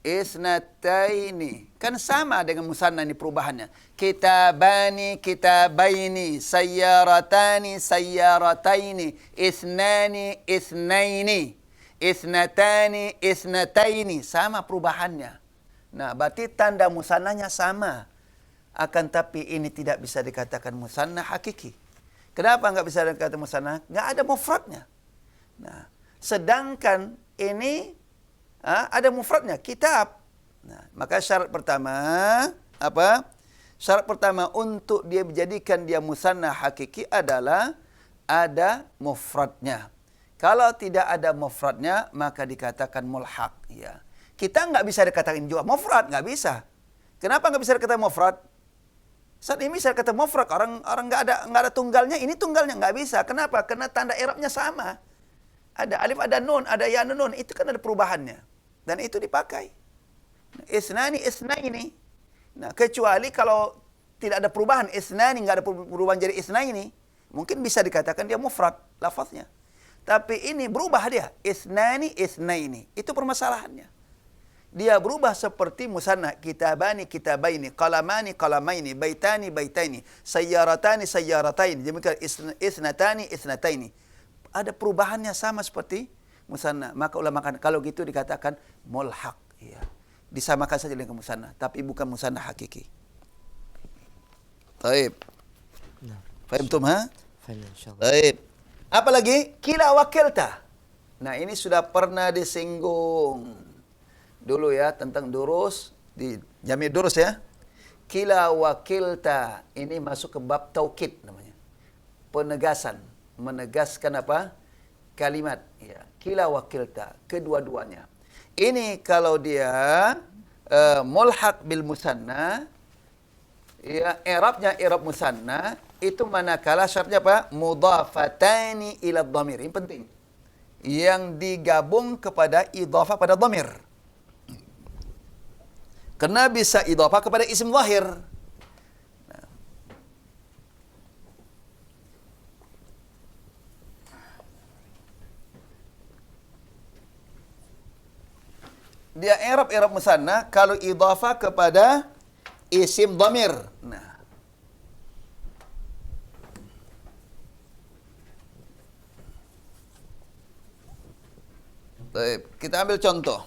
Isnataini. Kan sama dengan musanna ini perubahannya. Kitabani, kitabaini. Sayyaratani, sayyarataini. Isnani, isnaini. Isnatani, isnataini. Sama perubahannya. Nah, berarti tanda musannanya sama. Akan tapi ini tidak bisa dikatakan musanna hakiki. Kenapa enggak bisa dikatakan musanna? Enggak ada mufradnya. Nah, sedangkan ini ada mufradnya, kitab. Nah, maka syarat pertama apa? Syarat pertama untuk dia menjadikan dia musanna hakiki adalah ada mufradnya. Kalau tidak ada mufradnya, maka dikatakan mulhaq. Ya. Kita enggak bisa dikatakan juga mufrad, enggak bisa. Kenapa enggak bisa dikatakan mufrad? Saat ini bisa kata mufrad, orang enggak ada tunggalnya, ini tunggalnya enggak bisa. Kenapa? Karena tanda i'rabnya sama. Ada alif, ada nun, ada ya, ada nun, itu kan ada perubahannya. Dan itu dipakai. Isnani, isnaini. Nah, kecuali kalau tidak ada perubahan, isnani enggak ada perubahan jadi isnaini, mungkin bisa dikatakan dia mufrad lafaznya. Tapi ini berubah dia, isnani, isnaini. Itu permasalahannya. Dia berubah seperti musanna, kitabani, kitabaini, qalamani, qalamaini, baitani, baitaini, sayyaratani, sayyarataini, demikian isnatani, isnataini. Ada perubahannya sama seperti musanna. Maka ulama kan kalau gitu dikatakan mulhaq, ya. Disamakan saja dengan musanna, tapi bukan musanna hakiki. Baik. Faham tum ha? Faham insyaallah. Baik. Apa lagi? Kila wakilta. Nah, ini sudah pernah disinggung dulu ya tentang durus di Jami' Durus ya. Kila wakilta ini masuk ke bab taukid namanya. Penegasan, menegaskan apa? Kalimat ya. Kila wakilta, kedua-duanya. Ini kalau dia mulhaq bil musanna ya, i'rabnya i'rab musanna itu manakala syaratnya apa? Mudhafatani ila dhamir. Ini penting. Yang digabung kepada idhafah pada dhamir. Karena bisa idhafah kepada isim zahir. Nah. Dia i'rab musanna kalau idhafah kepada isim dhamir. Nah. Baik, kita ambil contoh.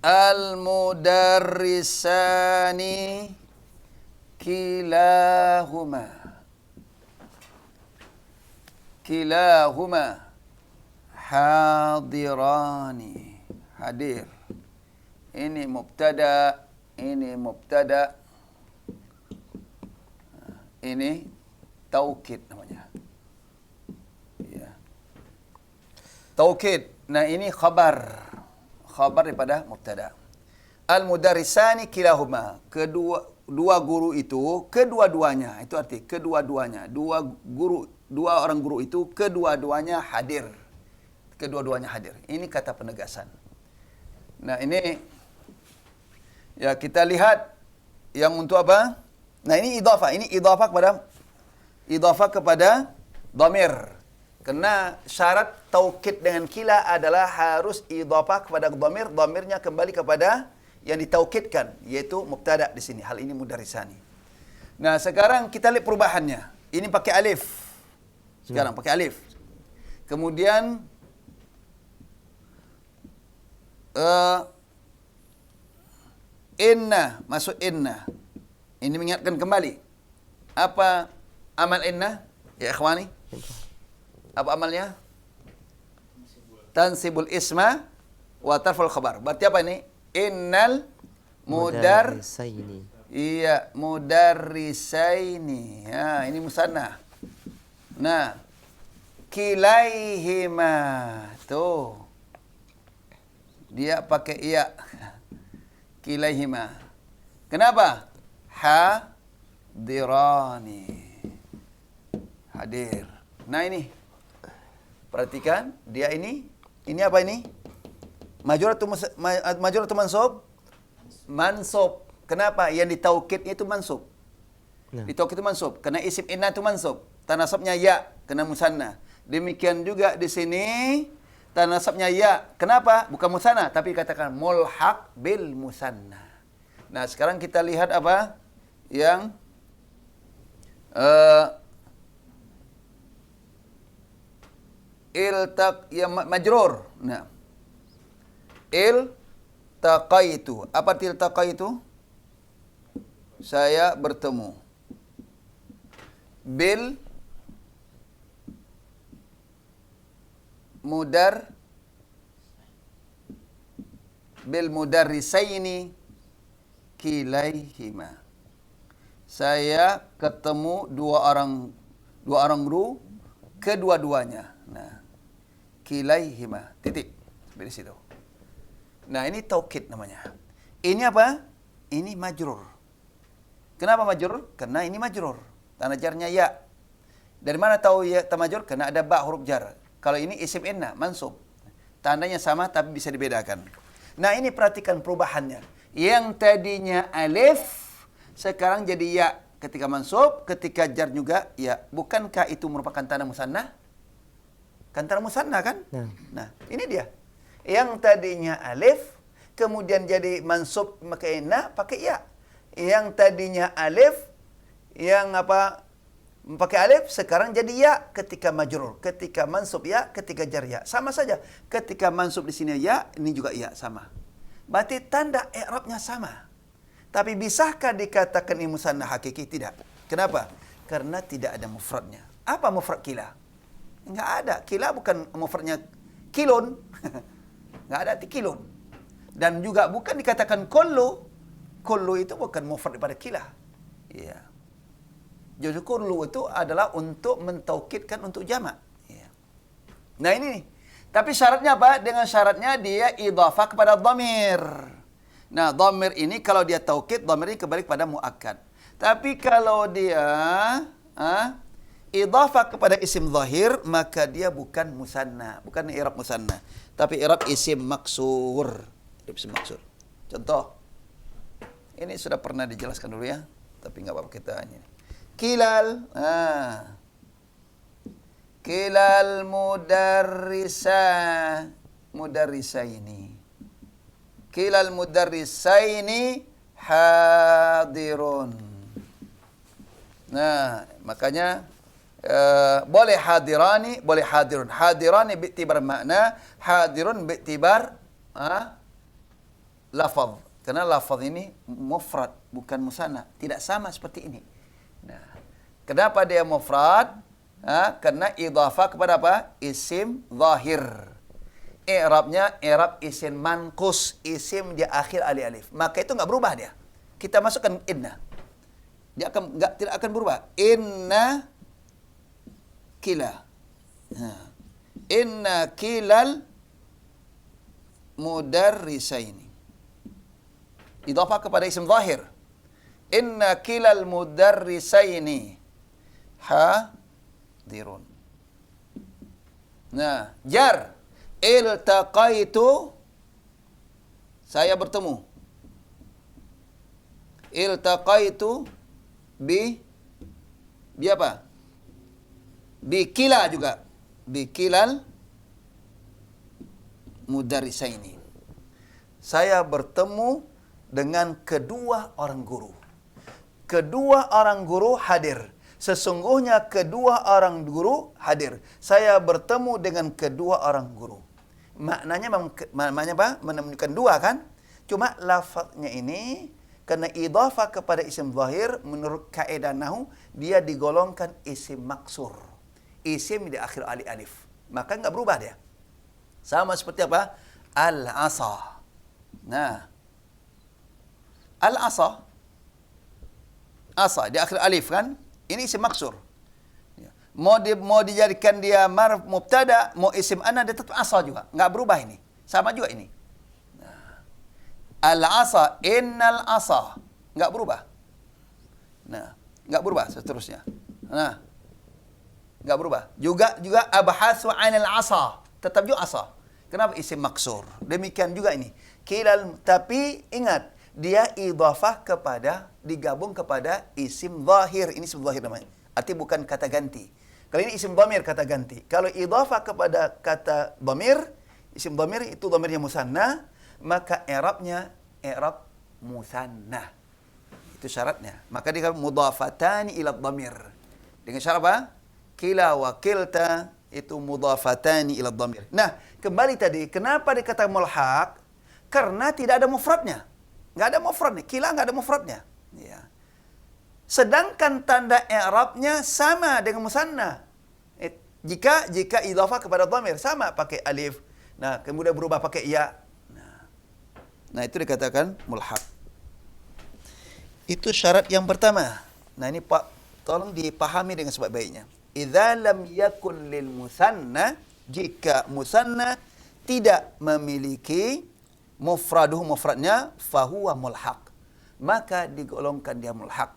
Al-mudarrisani kilahuma. Kilahuma hadirani. Hadir. Ini mubtada, ini mubtada. Ini taukid namanya. Ya. Taukid. Nah, ini khabar. Khabar daripada mubtada. Al-mudarrisani kilahuma. Dua guru itu kedua-duanya. Itu arti kedua-duanya. Dua orang guru itu kedua-duanya hadir. Kedua-duanya hadir. Ini kata penegasan. Nah, ini ya kita lihat yang untuk apa? Nah, ini idhafah. Ini idhafah kepada dhamir. Karena syarat taukid dengan kila adalah harus idhafah kepada dhamir. Dhamirnya kembali kepada yang ditaukidkan, yaitu mubtada di sini. Hal ini mudarrisani. Nah, sekarang kita lihat perubahannya. Ini pakai alif. Sekarang pakai alif. Kemudian inna, masuk inna. Ini mengingatkan kembali. Apa amal inna? Ya ikhwani. Apa amalnya? Tansibul isma wa tarful khabar. Berarti apa ini? Innal mudarrisaini. Iya, mudarrisaini. Ya, ini musanna. Nah, kilaihima. Tuh. Dia pakai iya. Kilaihima. Kenapa? Hadirani. Hadir. Nah, ini. Perhatikan, dia ini apa ini? Majrur atau mansub? Mansub. Kenapa? Yang ditaukidnya itu mansub. Nah. Ditaukid itu mansub. Karena isim inna itu mansub. Tanasabnya ya, kena musanna. Demikian juga di sini tanasabnya ya. Kenapa? Bukan musanna, tapi katakan mulhaq bil musanna. Nah, sekarang kita lihat apa yang yang majrur. Nah, iltaqaitu. Apa arti iltaqaitu? Saya bertemu. Bil mudarrisaini kilaihima. Saya ketemu dua orang guru kedua-duanya. Nah, kilaihima. Titik. Sampai di situ. Nah, ini taukid namanya. Ini apa? Ini majrur. Kenapa majrur? Karena ini majrur. Tanda jarnya ya. Dari mana tahu ya majrur? Karena ada ba huruf jar. Kalau ini isim inna, mansub. Tandanya sama tapi bisa dibedakan. Nah, ini perhatikan perubahannya. Yang tadinya alif, sekarang jadi ya. Ketika mansub, ketika jar juga ya. Bukankah itu merupakan tanda musanna? Kan tanda musanna kan? Nah, ini dia. Yang tadinya alif, kemudian jadi mansub pakai inna, pakai ya. Yang tadinya alif, yang apa? Pakai alif, sekarang jadi ya ketika majrur. Ketika mansub ya, ketika jar ya. Sama saja. Ketika mansub di sini ya, ini juga ya, sama. Berarti tanda i'rabnya sama. Tapi bisakah dikatakan ini musanna hakiki? Tidak. Kenapa? Karena tidak ada mufradnya. Apa mufrad kila? Enggak ada. Kila bukan mufradnya kilon. Enggak ada arti kilon. Dan juga bukan dikatakan kullu. Kullu itu bukan mufrad daripada kila. Iya. Justru kullu itu adalah untuk mentaukidkan untuk jamak. Ya. Nah, ini nih. Tapi syaratnya apa? Dengan syaratnya dia idhafah kepada dhamir. Nah, dhamir ini kalau dia taukid, dhamir ini kembali kepada muakkad. Tapi kalau dia idhafah kepada isim zahir, maka dia bukan musanna, bukan i'rab musanna, tapi i'rab isim maksur. Isim maksur. Contoh. Ini sudah pernah dijelaskan dulu ya, tapi enggak apa-apa kita ini. Kilal, kilal mudarrisaini. Kilal mudarrisaini hadirun. Nah, makanya boleh hadirani, boleh hadirun. Hadirani bi'tibar makna, hadirun bi'tibar lafaz. Karena lafaz ini mufrad. bukan musanna. Tidak sama seperti ini. Nah, kenapa dia mufrad? Karena idhafah kepada apa? Isim zahir. I'rabnya i'rab isim manqus, isim di akhir alif. Maka itu enggak berubah dia. Kita masukkan inna. Dia tidak akan berubah. Inna kila. Inna kilal mudarrisaini. Idhafah kepada isim zahir. Inna kilal mudarrisaini hadirun. Nah, jar. Iltaqaitu, saya bertemu. Iltaqaitu bi apa? Bi kila juga. Bi kilal mudarrisaini. Saya bertemu dengan kedua orang guru. Kedua orang guru hadir. Sesungguhnya kedua orang guru hadir. Saya bertemu dengan kedua orang guru. Maknanya apa? Menunjukkan dua kan? Cuma lafaznya ini karena idhafah kepada isim zahir menurut kaidah nahwu dia digolongkan isim maksur. Isim di akhir alif. Maka enggak berubah dia. Sama seperti apa? Al-asa. Nah. Al-asa. Asa di akhir alif kan? Ini isim maksur. Mau dijadikan dia mubtada, mau isim ana dia tetap asa juga. Enggak berubah ini. Sama juga ini. Nah. Al-asa, innal asa. Enggak berubah. Nah, enggak berubah seterusnya. Nah. Enggak berubah. Juga abhasu 'anil asa. Tetap juga asa. Kenapa isim maksur? Demikian juga ini. Tapi ingat, dia idhafah digabung kepada isim zahir. Ini isim zahir namanya. Arti bukan kata ganti. Kalau ini isim dhamir kata ganti. Kalau idhafah kepada kata dhamir, isim dhamir itu dhamirnya musanna, maka i'rabnya i'rab musanna. Itu syaratnya. Maka dia mudhafatani ila dhamir. Dengan syarat apa? Kila wa kilta itu mudhafatani ila dhamir. Nah, kembali tadi, kenapa dikatakan mulhaq? Karena tidak ada mufradnya. Enggak ada mufradnya. Kila enggak ada mufradnya. Ya. Sedangkan tanda i'rabnya sama dengan musanna. Jika idhafah kepada dhamir sama pakai alif. Nah, kemudian berubah pakai ya. Nah, itu dikatakan mulhaq. Itu syarat yang pertama. Nah, ini Pak tolong dipahami dengan sebaik-baiknya. Idza lam yakun lil musanna, jika musanna tidak memiliki mufradnya fahuwa mulhaq, maka digolongkan dia mulhaq.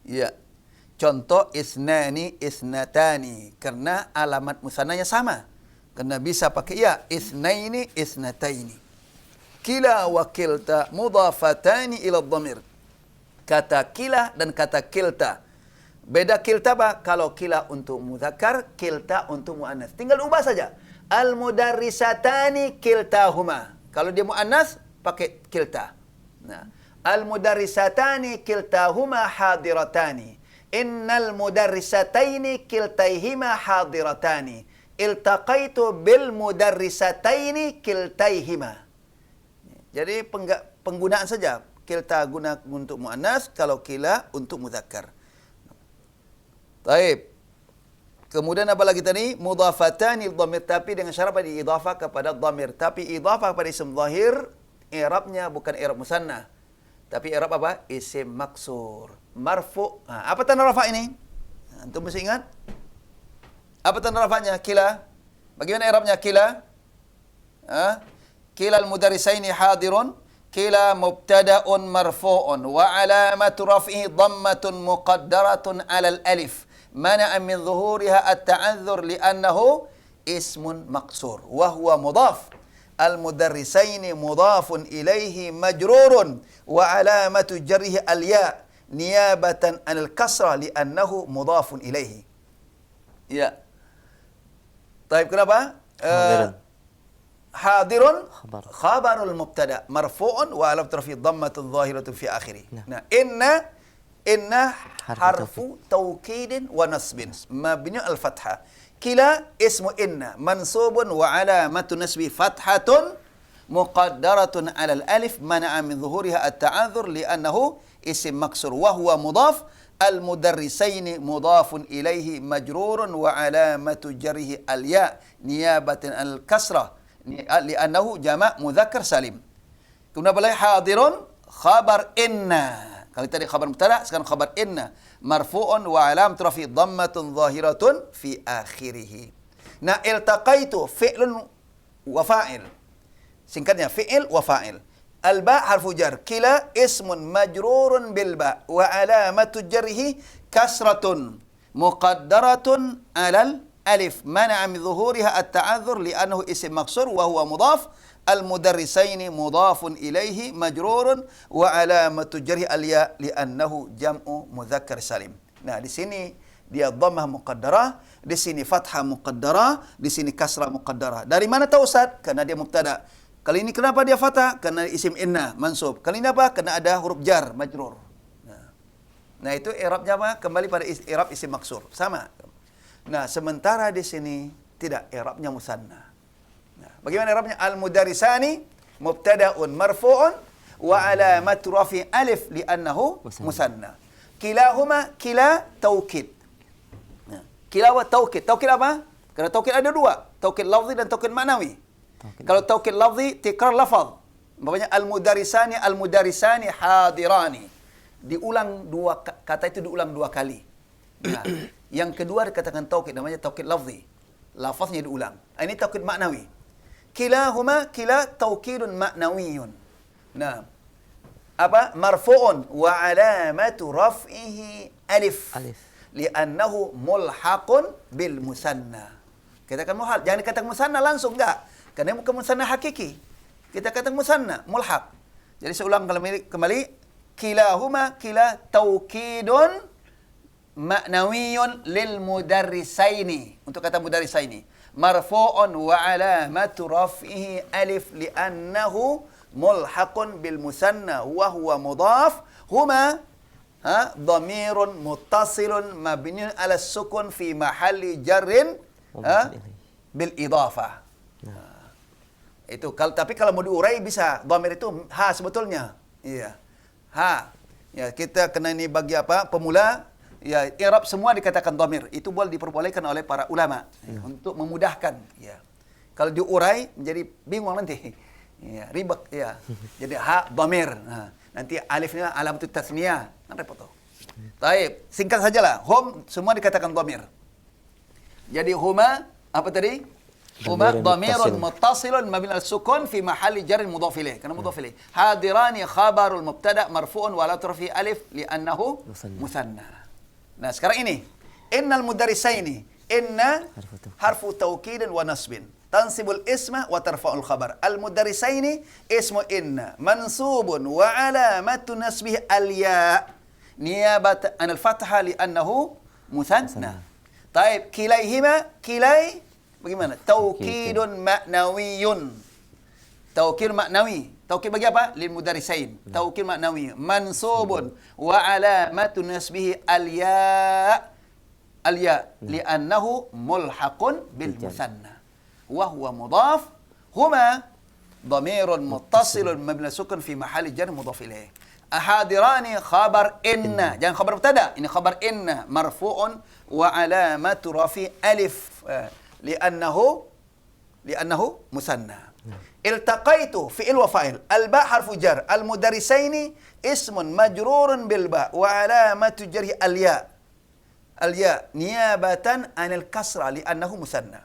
Ya. Contoh isnani, isnatani, karena alamat musannanya sama. Karena bisa pakai ya, isnaini, isnataini. Kila wa kilta mudhafatani ila dhamir. Kata kila dan kata kilta. Beda kilta apa? Kalau kila untuk muzakkar, kilta untuk muannas. Tinggal ubah saja. Al mudarrisatani kiltahuma. Kalau dia muannas pakai kilta. Nah, al mudarrisatani kiltahuma hadiratani. Innal mudarrisataini kiltaihima hadiratani. Iltaqaitu bil mudarrisataini kiltaihima. Jadi penggunaan saja. Kilta guna untuk muannas, kalau kila untuk muzakkar. Baik. Kemudian apa lagi tadi? Mudhafatani dhamir, tapi dengan syarat diidhafah kepada dhamir. Tapi idhafah kepada isim zahir, i'rabnya bukan i'rab musanna. Tapi i'rab apa? Isim maksur. Marfu. Apa tanda rafa ini? Antum mesti ingat. Apa tanda rafanya? Kila. Bagaimana i'rabnya kila? Kila al-mudarrisaini hadirun. Kila mubtada'un marfu'un. Wa alamatu raf'ihi dhammatun muqaddaratun alal alif. Mana'a min zuhuriha at-ta'adzur li'annahu ismun maqsur. Wahuwa mudhaf. Al-mudarrisaini mudhafun ilaihi majrurun. Wa alamatu jarrihi al-ya' niyabatan anil kasra li'annahu mudhafun ilaihi. Ya. Taib kenapa? Hadirun khabarul mubtada marfu'un wa alam tarfi dhammatun zahiratun fi akhirih. Nah, inna harfu taukidin wa nasbin mabni al-fathah. Kila ismu inna mansubun wa alamatu nasbi fathatun muqaddaratun 'alal alif mana'a min zuhuriha at-ta'adzur li'annahu isim maksur wa huwa mudhaf al-mudarrisaini mudhafun ilaihi majrurun wa 'alamatu jarrihi al-ya niyabatan al-kasrah li'annahu jama' mudzakkar salim. Kemudian boleh hadirun khabar inna. Kalau tadi khabar mubtada, sekarang khabar inna. Marfu'un wa alam rafi dhammatun zahiratun fi akhirih. Nah, iltaqaitu fi'lun wa fa'il. Singkatnya fi'il wa fa'il. Al-ba' harfu jar. Kila ismun majrurun bil ba' wa alamatu jarrihi kasratun muqaddaratun 'alal alif mana'a min zuhuriha at-ta'adzur li'annahu ism maksur wa huwa mudhaf. Al-mudarrisaini mudhafun ilaihi majrurun wa alamatu jarhi al-ya li'annahu jam'u mudzakkar salim. Nah, di sini dia dhammah muqaddarah, di sini fathah muqaddarah, di sini kasrah muqaddarah. Dari mana tahu Ustaz? Karena dia mubtada. Kali ini kenapa dia fathah? Karena isim inna mansub. Kali ini apa? Karena ada huruf jar majrur. Nah, itu i'rabnya apa? Kembali pada i'rab isim maksur. Sama. Nah, sementara di sini tidak, i'rabnya musanna. Bagaimana i'rabnya? Al-mudarrisani mubtada'un marfu'un wa alamatu rafi alif li'annahu musanna. Kilahuma kila taukid. Kila wa taukid. Taukid apa? Karena taukid ada dua, taukid lafzi dan taukid maknawi. Kalau taukid lafzi tikrar lafaz. Maksudnya al-mudarrisani hadirani. Diulang dua kata itu diulang dua kali. Nah, yang kedua dikatakan taukid, namanya taukid lafzi. Lafaznya diulang. Ini taukid maknawi. Kilahuma kila taukidun maknawiyun. Nah, apa? Marfu'un wa alamatu raf'ihi alif. Li'annahu mulhaqun bil musanna. Kita katakan mulhaq, jangan dikatakan musanna langsung, enggak. Karena bukan musanna hakiki. Kita katakan musanna, mulhaq. Jadi saya ulang kembali. Kilahuma kila taukidun maknawiyun lil mudarrisaini. Untuk kata mudarrisaini. Marfu'un wa alamatu raf'ihi alif li'annahu mulhaqun bil musanna wa huwa mudhaf huma dhamirun muttasilun mabniun ala sukun fi mahalli jarrin bil idafah. Itu tapi kalau mau diurai bisa dhamir itu ha sebetulnya. Iya. Ha. Ya, kita kena ini bagi apa? Pemula. Ya, i'rab semua dikatakan dhamir. Itu boleh diperbolehkan oleh para ulama untuk memudahkan. Ya. Kalau diurai menjadi bingung nanti. Ya, ribet ya. Jadi ha dhamir. Nah, nanti alifnya alamatut tasniyah. Kan repot tuh. Baik, singkat sajalah. Hum semua dikatakan dhamir. Jadi huma apa tadi? Huma dhamirun muttasilun mabni al-sukun fi mahalli jarrin mudhaf ilaih. Karena mudhaf ilaih. Hadirani khabarul mubtada marfu'un wa la turfi alif li'annahu musanna. Nah, sekarang ini. Innal mudarrisaini. Inna harfu taukidin wa nasbin. Tansibul isma wa tarfa'ul khabar. Al-mudarrisaini ismu inna. Mansubun wa alamatu nasbih al-ya. Niyabat anil fathah li'annahu musanna. Taib. Kilaihima. Kilai. Bagaimana? Taukidun maknawiyun. Taukid maknawi. Taukid bagi apa? Lil mudarrisain. Taukid maknawi. Mansubun wa alamatu nasbihi al-ya. Al-ya li'annahu mulhaqun bil musanna. Wa huwa mudhaf. Huma dhamirun muttasilun mabni sukun fi mahalli jar mudhaf ilaih. Ahadirani khabar inna. Jangan khabar mubtada. Ini khabar inna marfu'un wa alamatu rafi alif li'annahu musanna. Iltaqaitu fi'il wa fa'il. Al-ba' harfu jar. Al-mudarrisaini ismun majrurun bil ba' wa alamatu jarhi al-ya. Al-ya niyabatan anil kasra li'annahu musanna.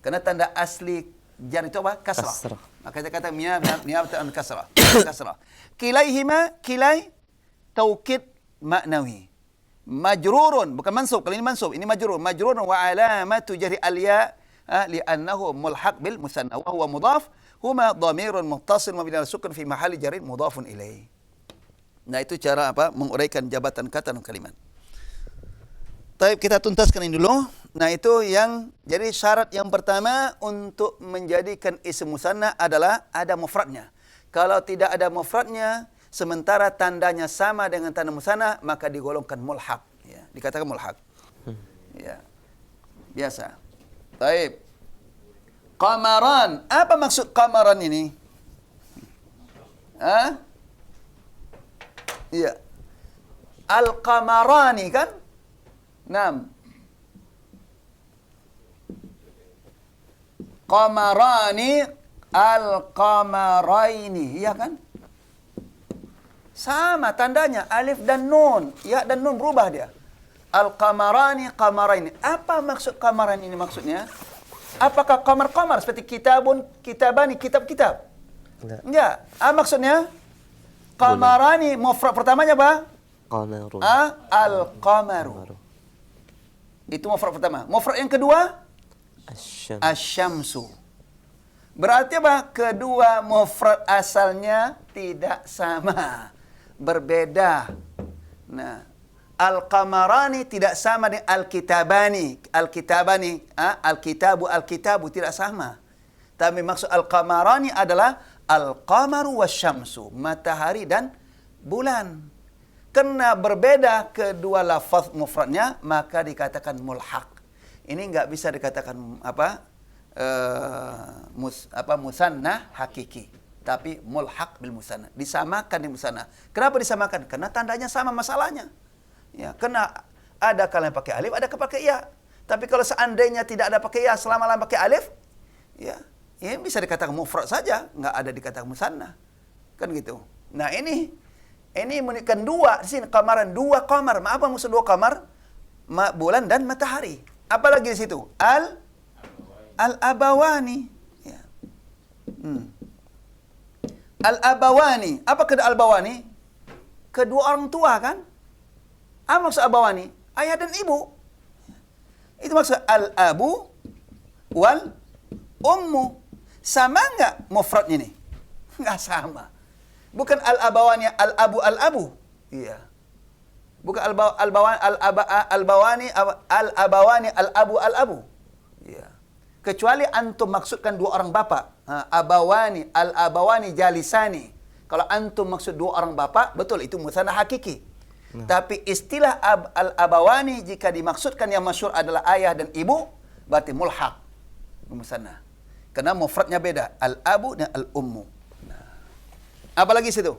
Karena tanda asli jar itu apa? Kasrah. Maka kita kata niyabatan anil kasra. Kasrah. Kilaihima kilai taukid maknawi. Majrurun bukan mansub. Kalau ini mansub, ini majrur. Majrurun wa alamatu jarhi al-ya li'annahu mulhaq bil musanna wa huwa mudhaf. Huma dhamirun muttasil mabni ala sukun fi mahalli jarrin mudhafun ilaih. Nah, itu cara apa? Menguraikan jabatan kata dan kalimat. Baik, kita tuntaskan ini dulu. Nah, itu yang jadi syarat yang pertama untuk menjadikan isim musanna adalah ada mufradnya. Kalau tidak ada mufradnya, sementara tandanya sama dengan tanda musanna, maka digolongkan mulhaq, ya, dikatakan mulhaq. Ya. Biasa. Baik. Qamaran. Apa maksud qamaran ini? Ah? Iya. Al-qamarani kan? Naam. Qamarani al-qamaraini, iya kan? Sama tandanya alif dan nun, ya dan nun berubah dia. Al-qamarani qamaraini. Apa maksud qamaran ini maksudnya? Apakah qamar-qamar seperti kitabun, kitabani, kitab-kitab? Enggak. Maksudnya qamarani mufrad pertamanya apa? Qamarun. Al-qamaru. Itu mufrad pertama. Mufrad yang kedua Asyam. asyamsu. Berarti apa? Kedua mufrad asalnya tidak sama, berbeda. Nah, al-qamarani tidak sama dengan al-kitabani. Al-kitabani, al-kitabu tidak sama. Tapi maksud al-qamarani adalah al-qamaru wasyamsu, matahari dan bulan. Karena berbeda kedua lafaz mufradnya, maka dikatakan mulhaq. Ini enggak bisa dikatakan musanna hakiki, tapi mulhaq bil musanna, disamakan dengan musanna. Kenapa disamakan? Karena tandanya sama masalahnya. Ya, karena ada kalau yang pakai alif, ada yang pakai ya. Tapi kalau seandainya tidak ada pakai ya, selama-lama pakai alif, ya, ini bisa dikatakan mufrad saja, enggak ada dikatakan musanna. Kan gitu. Nah, ini menunjukkan dua di sini, qamaran, dua qamar. Apa maksud dua qamar? Bulan dan matahari. Apalagi di situ? Al-abawani. Ya. Al-abawani. Apa kedua al-abawani? Kedua orang tua kan? Apa maksud abawani? Ayah dan ibu. Itu maksud al-abu wal ummu. Sama enggak mufradnya ini? Enggak sama. Bukan al-abawani al-abu al-abu. Iya. Bukan al-abawani al-abu al-abu. Iya. Kecuali antum maksudkan dua orang bapak. Abawani, al-abawani jalisani. Kalau antum maksud dua orang bapak, betul itu musanna hakiki. Tapi istilah al-abawani jika dimaksudkan yang masyhur adalah ayah dan ibu, berarti mulhaq. Musanna. Karena mufradnya beda, al-abu dan al-ummu. Nah. Apalagi situ?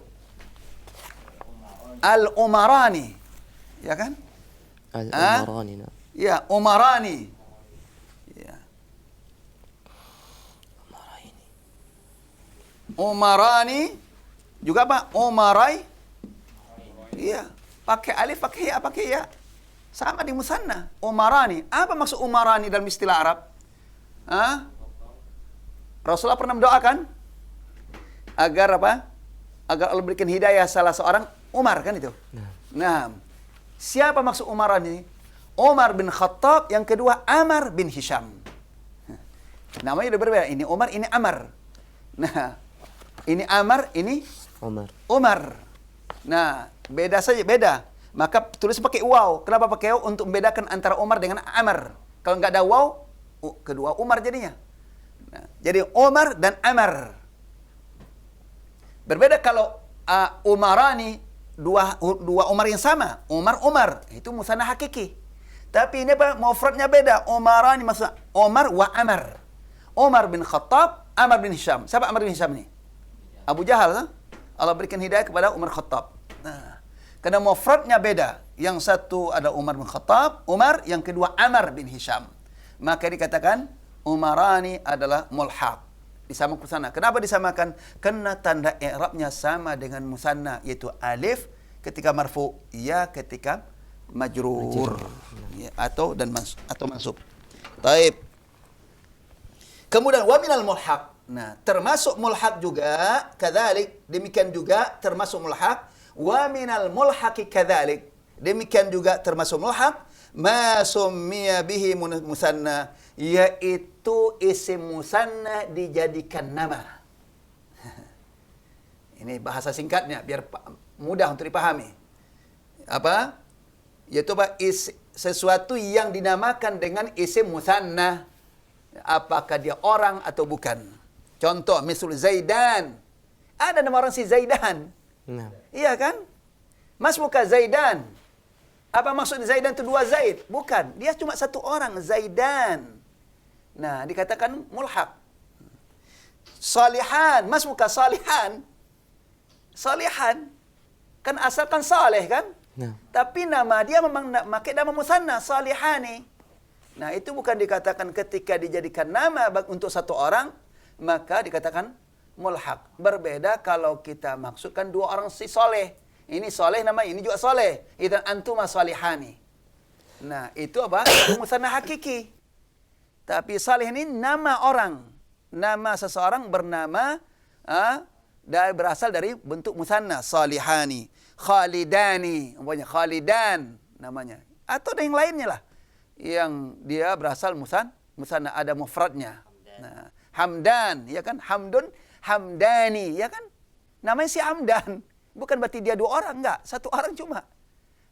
Al-umarani. Ya kan? Al-umarani. Ya, umarani. Ya. Umarani juga apa? Umarai. Iya. Pakai alif, pakai ya. Sama di musanna. Umarani. Apa maksud umarani dalam istilah Arab? Rasulullah pernah mendoakan agar apa? Agar Allah berikan hidayah salah seorang Umar kan itu. Nah, siapa maksud umarani? Umar bin Khattab, yang kedua Amr bin Hisham. Namanya udah berbeda. Ini Umar, ini Amr. Nah, ini Amr, ini Umar. Nah, beda saja, beda. Maka tulis pakai waw. Kenapa pakai waw? Untuk membedakan antara Umar dengan Amr. Kalau nggak ada waw, kedua Umar jadinya. Nah, jadi Umar dan Amr. Berbeda kalau umarani, dua Umar yang sama. Umar. Itu musanna hakiki. Tapi ini apa? Mufradnya beda. Umarani maksud Umar wa Amr. Umar bin Khattab, Amr bin Hisham. Siapa Amr bin Hisham ini? Abu Jahal. Kan? Allah berikan hidayah kepada Umar Khattab. Nah, karena mufradnya beda. Yang satu ada Umar bin Khattab, Umar, yang kedua Amr bin Hisham. Maka dikatakan umarani adalah mulhaq. Disamakan musanna. Kenapa disamakan? Karena tanda i'rabnya sama dengan musanna, yaitu alif ketika marfu, ya ketika majrur. Ya, atau mansub. Taib. Kemudian wa minal mulhaq. Nah, termasuk mulhaq juga, kadzalik, demikian juga termasuk mulhaq. Wa minal mulhaqi kadzalik, demikian juga termasuk mulhaq ma summiya bihi musanna, yaitu isim musanna dijadikan nama. Ini bahasa singkatnya biar mudah untuk dipahami. Apa? Yaitu sesuatu yang dinamakan dengan isim musanna. Apakah dia orang atau bukan? Contoh, misal Zaidan. Ada nama orang si Zaidan. Nah. Iya kan? Mas muka Zaidan. Apa maksud Zaidan itu dua Zaid? Bukan. Dia cuma satu orang, Zaidan. Nah, dikatakan mulhaq. Salihan. Mas muka Salihan. salihan. Kan asalkan saleh kan? Nah. Tapi nama dia memang pakai nama musanna, salihani. Nah, itu bukan dikatakan ketika dijadikan nama untuk satu orang, maka dikatakan mulhaq. Berbeda kalau kita maksudkan dua orang si soleh. Ini soleh nama ini juga soleh. Idzan antuma salihani. Nah, itu apa? Itu musanna hakiki. Tapi salih ini nama orang. Nama seseorang bernama berasal dari bentuk musanna, salihani, khalidani, umpamanya khalidan namanya. Atau ada yang lainnya lah. Yang dia berasal musanna ada mufradnya. Nah, Hamdan, ya kan? Hamdun, Hamdani, ya kan? Namanya si Hamdan. Bukan berarti dia dua orang, enggak. Satu orang cuma.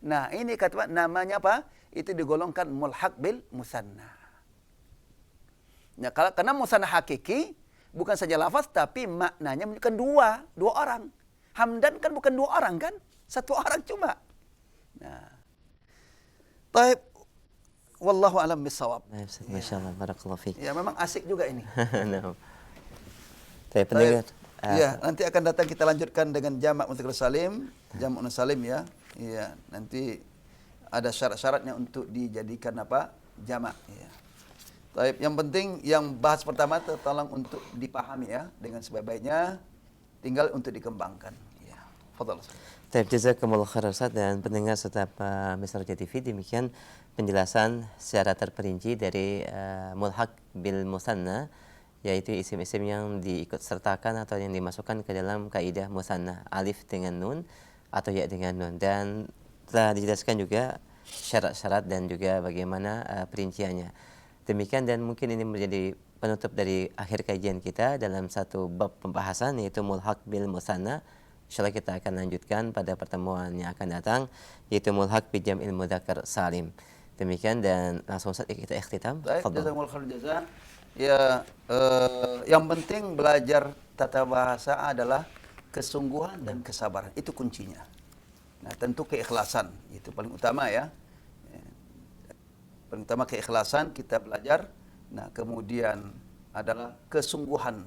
Nah, ini kata namanya apa? Itu digolongkan mulhaq bil musanna. Nah, karena musanna hakiki bukan saja lafaz tapi maknanya menunjukkan dua orang. Hamdan kan bukan dua orang kan? Satu orang cuma. Nah. Taib wallahu alam bisawab. Masyaallah, barakallahu fiik. Ya, memang asik juga ini. Nah. Tapi pendengar. Ya, nanti akan datang kita lanjutkan dengan jamak mudzakkar salim, jamak salim ya. Iya, nanti ada syarat-syaratnya untuk dijadikan apa? Jamak ya. Baik, yang penting yang bahas pertama tolong untuk dipahami ya dengan sebaik-baiknya, tinggal untuk dikembangkan. Ya. Fadhal. Baik, jazakumullah khair Ustaz, dan pendengar serta pemirsa Roja TV, demikian penjelasan secara terperinci dari mulhaq bil musanna, yaitu isim-isim yang diikut sertakan atau yang dimasukkan ke dalam kaidah musanna, alif dengan nun atau ya dengan nun, dan telah dijelaskan juga syarat-syarat dan juga bagaimana perinciannya. Demikian, dan mungkin ini menjadi penutup dari akhir kajian kita dalam satu bab pembahasan, yaitu mulhaq bil musanna. Insyaallah kita akan lanjutkan pada pertemuan yang akan datang, yaitu mulhaq bi jam'il mudzakkar salim. Demikian, dan langsung saja kita ikhtitam. Baik, jazakumullah khair jazaa. Ya, yang penting belajar tata bahasa adalah kesungguhan dan kesabaran. Itu kuncinya. Nah, tentu keikhlasan itu paling utama ya. Paling utama keikhlasan kita belajar. Nah, kemudian adalah kesungguhan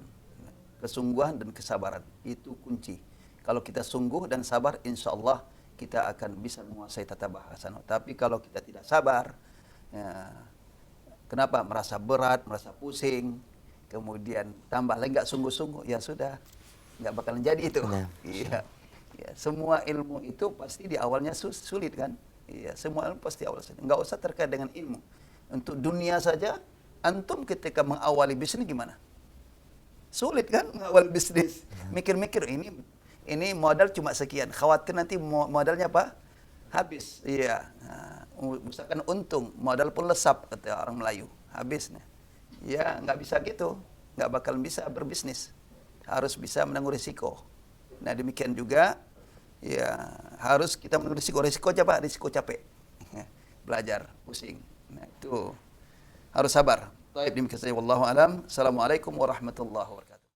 dan kesabaran. Itu kunci. Kalau kita sungguh dan sabar, insya Allah kita akan bisa menguasai tata bahasa. Tapi kalau kita tidak sabar, ya, kenapa? Merasa berat, merasa pusing, kemudian tambah lagi nggak sungguh-sungguh, ya sudah, nggak bakalan jadi itu. Iya. Ya, semua ilmu itu pasti di awalnya sulit kan? Iya, semua ilmu pasti awal sulit. Nggak usah terkait dengan ilmu. Untuk dunia saja, antum ketika mengawali bisnis gimana? Sulit kan mengawali bisnis? Mikir-mikir ini modal cuma sekian. Khawatir nanti modalnya apa? Habis. Iya. Nah, misalkan untung, modal pun lesap kata orang Melayu. Habisnya. Ya, nggak bisa gitu. Nggak bakal bisa berbisnis. Harus bisa menanggung risiko. Nah, demikian juga ya harus kita menanggung risiko. Risiko aja Pak, risiko capek. Belajar, pusing. Nah, itu harus sabar. Baik, demikian saja wallahu alam. Assalamualaikum warahmatullahi wabarakatuh.